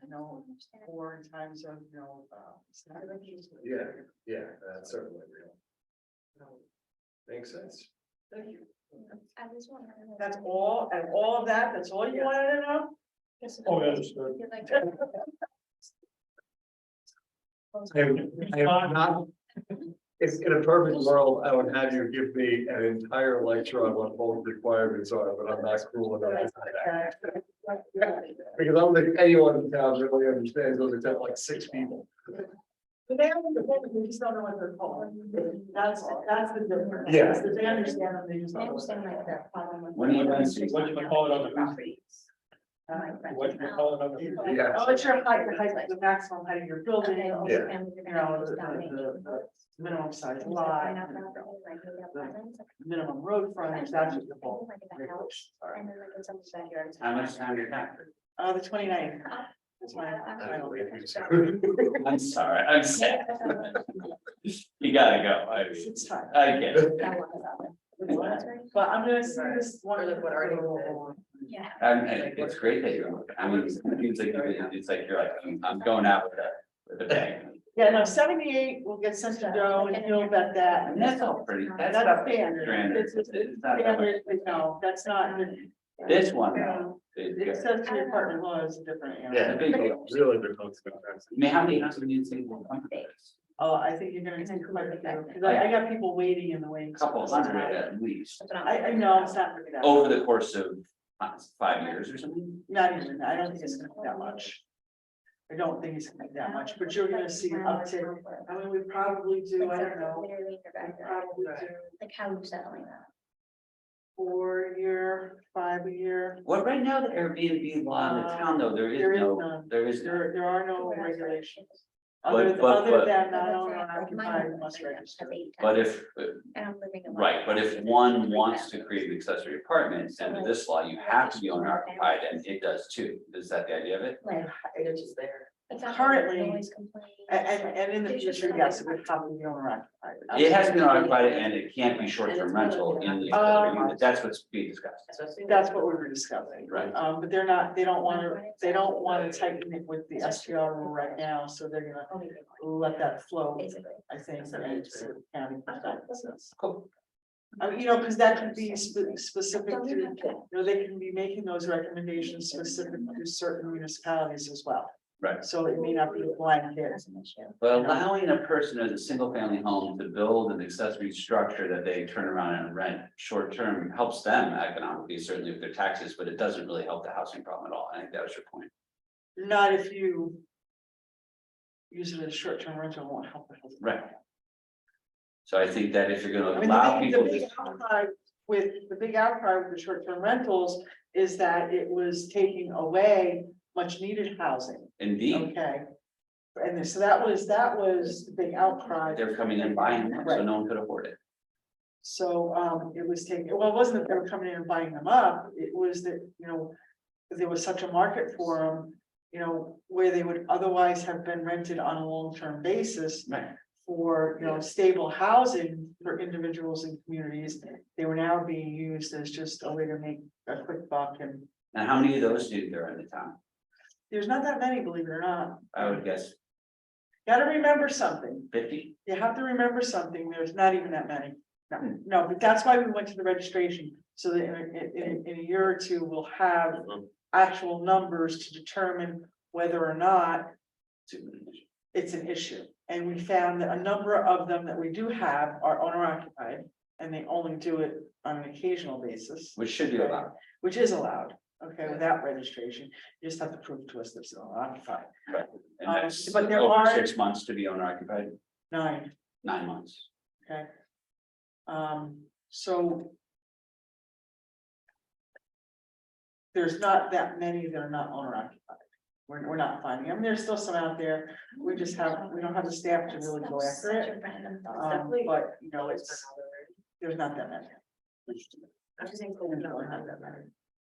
times of, Yeah, that's certainly real. Makes sense. Thank you. I was wondering. That's all, and all of that, that's all you wanted to know? Oh, I understood. You're like- I am not, if in a perfect world, I would have you give me an entire lecture on what both requirements are, but I'm not cool enough to do that. Because I don't think anyone in town really understands those except like 6 people. But they just don't know what they're called. That's the difference. Yeah. They understand them, they just I don't know. understand like the problem with. When are you gonna see- What you call it on the- Properties. What you call it on the? Yeah. Oh, it's your height, the maximum height of your building, Okay, all you the families are gonna know, just dominate. the minimum size And so lot, find out about the, like, maybe a presence, like, minimum road frontage, that's what the bulk. like in the house, and then like in someone's backyard. How much time do you have? The 29th. That's my. I'm sorry, I'm sad. You gotta go. It's time. I get it. But I'm gonna see this one. Yeah. And it's great that you're, I mean, it's like you're like, I'm going out with a bang. Yeah, no, 78 will get sent to Joe and he'll vet that. And that's all pretty, that's That's not standard. standard. It's It's not that much. standard, but no, that's not. This one, though, The is good. accessory apartment law is a different. It's a animal. big deal. Really big folks. I mean, how many houses do you think will come to this? Oh, I think you're gonna take quite a few, because I got people waiting in the wings. Couple hundred at least, I know, it's not really that. over the course of 5 years or something. Not even, I don't think it's gonna be that much. I don't think it's gonna be that much, but you're gonna see an uptick. I mean, we probably do, I don't know. We probably do Like how are you settling that? 4 a year, 5 a year. Well, right now, the Airbnb law in the town, though, there There is is no, none. there is no. There are no regulations. But- Other than not owner occupied must register. But if, And I'm living in. right, but if one wants to create an accessory apartment, under this law, you have to be owner occupied, and it does too. Is that the idea of it? Like, It's just there. it's not Currently, noise complaint. And in the future, yes, it would probably be owner occupied. It has to be owner occupied, and it can't be short-term rental in the accessory unit. That's what's being discussed. That's what we were discussing. Right. But they don't wanna tighten it with the STR rule right now, so they're gonna let that flow, Basically. I think. and see what the county says. Cool. Cause that can be specific to, they can be making those recommendations specific to certain municipalities as well. Right. So it may not be a blanket. That's an issue. But allowing a person as a single family home to build an accessory structure that they turn around and rent short term helps them economically, certainly with their taxes, but it doesn't really help the housing problem at all. I think that was your point. Not if you use it as short-term rental, won't help it. Right. So I think that if you're I gonna mean, allow the people big to, outcry with the short-term rentals is that it was taking away much needed housing, indeed, okay? And so that was the big outcry. they're coming in buying them, so no one could afford it. So, it was taking, well, it wasn't that they were coming in and buying them up, it was that, there was such a market for them. Where they would otherwise have been rented on a long-term basis. Right. For, stable housing for individuals and communities, they were now being used as just a way to make a quick buck, and And how many of those do there in the town? there's not that many, believe it or not. I would guess Gotta remember something, 50. you have to remember something, there's not even that many. No, but that's why we went to the registration, so that in a year or two, we'll have actual numbers to determine whether or not it's an issue. And we found that a number of them that we do have are owner occupied, and they only do it on an occasional basis. Which should be allowed. Which is allowed, okay, without registration, you just have to prove to us that it's owner occupied. Right. And that's but there over are- 6 months to be owner occupied, 9, 9 months. okay? So. There's not that many that are not owner occupied. We're not finding them. There's still some out there. We don't have the staff to really go after it. But there's not that many.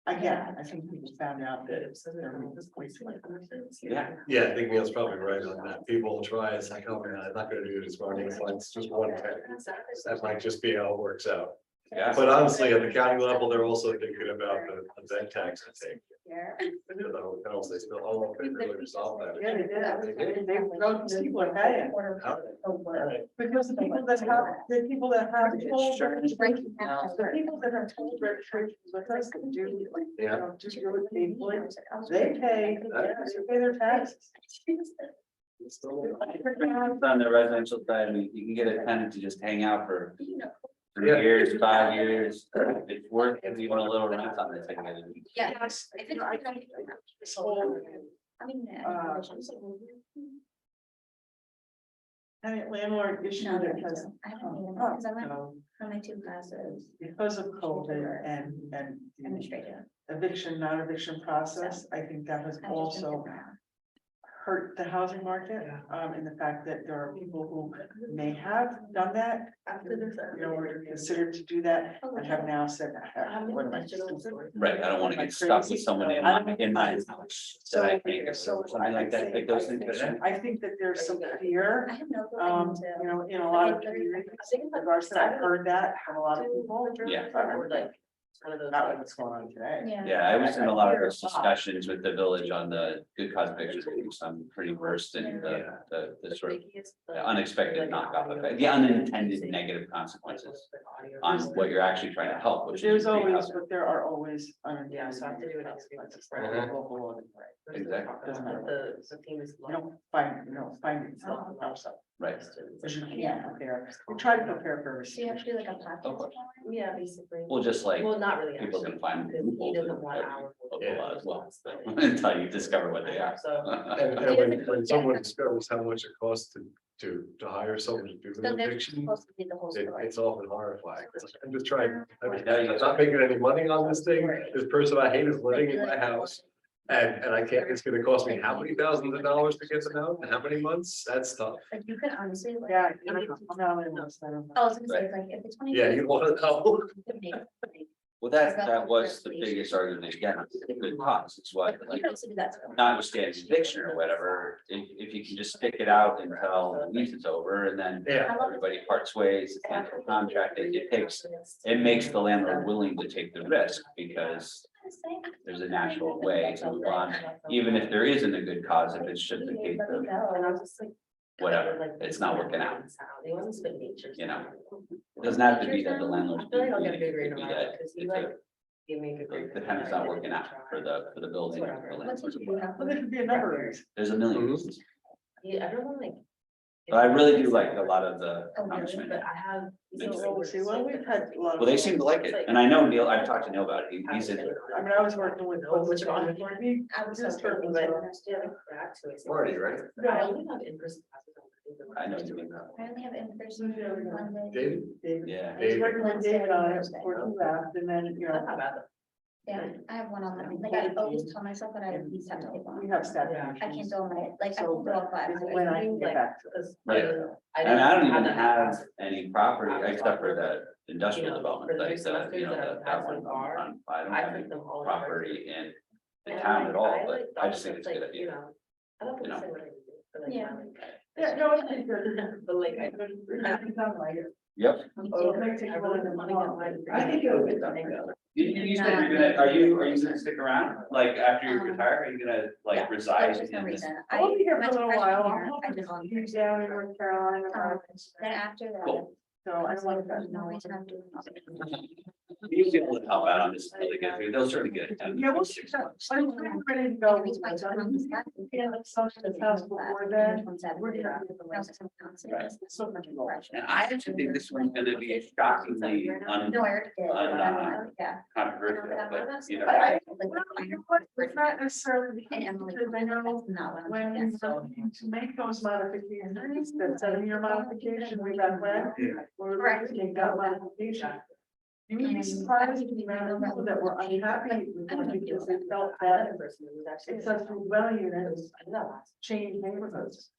Again, I think we just found out that it's. Yeah. Yeah, I think Neil's probably right on that. People will try, it's like, oh, man, I'm not gonna do this morning, it's just one thing. That might just be how it works out. Yeah. But honestly, at the county level, they're also thinking about the event tax, I think. The hotels, they still, oh, they really resolve that. Yeah, they did. People are paying. Because the people that have told the people that have told registrations with us that do, just really pay for it, they pay their taxes. On the residential side, I mean, you can get a tenant to just hang out for 3 Yeah. years, 5 years. It's worth even a little rent on this. Yeah. This whole tenant landlord issue that has For my 2 classes, because of COVID and the administrative. eviction, non-eviction process, I think that has also hurt the housing market, in the fact that there are people who may have done that after this, or considered to do that, and have now said, what am I doing? Right, I don't want to get stuck with someone in my house that I think or something like that, like those things. I think that there's some fear, I have no clue. in a lot of communities, regards to, I've heard that from a lot of people. Yeah. Not what's going on today. Yeah, I was in a lot of those discussions with the village on the good cause pictures, so I'm pretty versed in the sort of unexpected knockoff effect, the unintended negative consequences on what you're actually trying to help, which is. There's create always, housing. but there are always. Yeah, so I have to do it. Exactly. Doesn't matter. The theme is. You don't find it yourself outside, Right, because you can't prepare, you try to prepare for. So you have to do like a package. Yeah, basically. well, just like Well, not really. people can actually, find because he loopholes doesn't in want our. Yeah. as well, until you discover what they are. So. And when someone discovers how much it costs to hire someone to do So an they're eviction, supposed to be the whole story. it's often horrifying. It's like, I'm just trying, I'm not making any money on this thing. This person I hate is living in my house. And I can't, it's gonna cost me how many thousands of dollars to get them out? And how many months? That's tough. Like you could honestly like. Yeah. if you- No, I don't. I was gonna say, like, if it's 20. Yeah, you wanna know. Well, that was the biggest argument against the good cause, it's what, You like, could also do that. too. notwithstanding eviction or whatever, if you can just stick it out until the lease is over and then Yeah. everybody parts ways, it's not a contract, it makes the landlord willing to take the risk because there's a natural way to move on, even if there isn't a good cause, if it's just a case of And I was just like. whatever, it's not working out, They wasn't spending nature. you know? It doesn't have to be that the landlord's. I feel like I'll get a good grade It could be on that that, because it's you a- like. You make a The great. the tenant's not working out for the building. or the What landlord. did you have? Well, there could be a number of reasons. There's a million Mhm. reasons. Yeah, everyone like. But I really do like a lot of the Oh, really? congressmen. But I have. We'll see, well, we've had a lot of. Well, they seem to like it, and I know Neil, I've talked to Neil about it, he's into it. I mean, I was working with. I was Just hoping, for- but. Marty, right? I only have in-person classes. I know you mean that. I only have in-person Monday. David? David. Yeah. I was working with David on it before he left, and then, you know, Yeah, I have one on that, like I always tell myself that I at least have to take one. we have staff. I can't do all my, like, I So, can do all five. is when I can get back to it. Right. And I don't even have any property except for the industrial development, like I said, you know, that one. I don't have any property in the town at all, but I just think it's a good idea. You know. Yeah. Yeah, no, I think that. But like, I. Yep. Oh, it might take a little bit more. I think it'll get done. You said you're gonna, are you gonna stick around, like, after you retire, are you gonna, like, reside There's no in this? reason. I'll be here for my a little freshman while. year, I I'm did volunteer. He's down in North Carolina, Then after that. Cool. so I don't want There's to. no reason I'm doing. You'll be able to help out on this, until they get through, they'll certainly get it done. Yeah, we'll see. I'm ready to go. The reason why I took on this class is Yeah, because social house before then. We're gonna have I also have confidence. so much more. And I actually think this one's gonna be a shockingly No, I already did, but I'm, yeah. uncontroversial, but, you know. It's not necessarily. And Emily, because I know not what I'm when doing. we to make those modifications, that 7-year modification, we got when, we're making that modification. You would be surprised the amount of people that were unhappy with it because they felt that accessory dwelling units changed neighborhoods.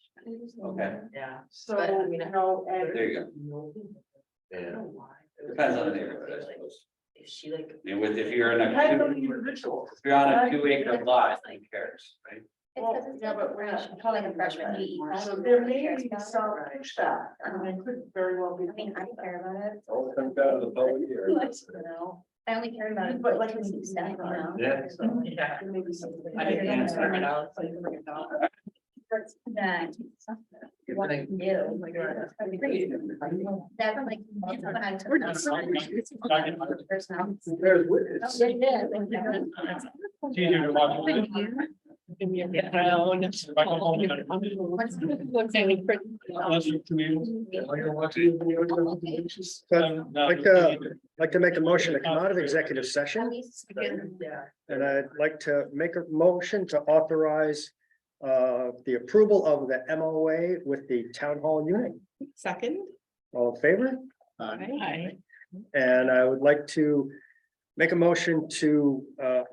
Okay, Yeah. So, you know, and. there you go. Depends on the neighborhood, I suppose. I mean, if you're in Depends on a, the individual. if you're on a 2-acre lot, who cares, right? It's Well, because it's yeah, like but a we're freshman, not like a freshman meeting. So there may be some pushback, and they could very well be. I mean, I don't care about it, All comes down to the public here. You know. I only care about it, But but like like to the extent, you know. Yeah. Yeah. There may be something. I didn't answer it. That. What you do. That like, it's when I took. First now. There's witness. They did. It's easier to watch. Unless you're too able. Like to make a motion to come out of executive session, and I'd like to make a motion to authorize the approval of the MOA with the town hall unit. Second. All in favor? Hi. And I would like to make a motion to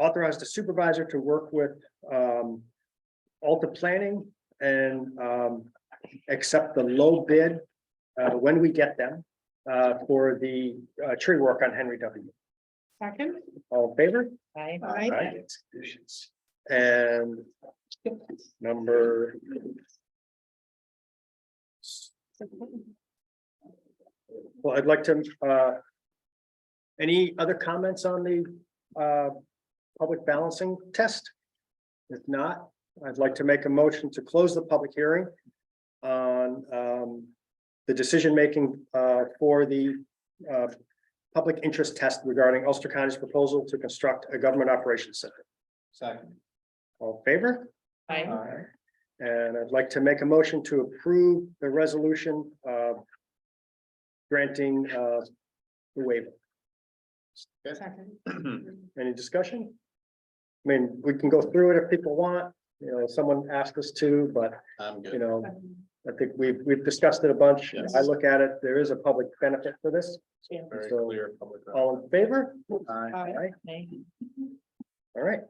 authorize the supervisor to work with Alta Planning and accept the low bid when we get them for the tree work on Henry W. Second. All in favor? Hi. Aye. And number. Well, I'd like to, any other comments on the public balancing test? If not, I'd like to make a motion to close the public hearing on the decision-making for the public interest test regarding Ulster County's proposal to construct a government operations center. Second. All in favor? Hi. And I'd like to make a motion to approve the resolution granting the waiver. Any discussion? I mean, we can go through it if people want, you know, someone asked us to, but I'm you good. know, I think we've discussed it a bunch. Yes. I look at it, there is a public benefit for this. Very So, clear public. all in favor? Aye. Aye. Hi. All right.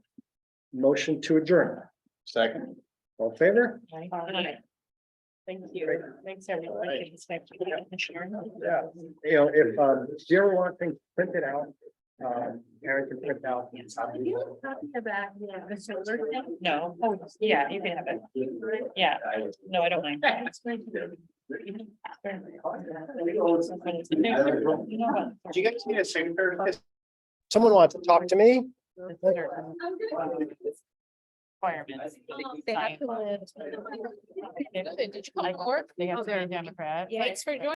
Motion to adjourn. Second. All in favor? Hi. Thank you. Thanks, everyone. Right. Sure. Yeah, you know, if you ever want things printed out, Aaron can print out. No, oh, yeah, you can have it. Yeah, no, I don't mind. Do you guys need a signature? Someone wants to talk to me? Requirements. They have to live. Did you call court? They have to be a Democrat. Thanks for joining.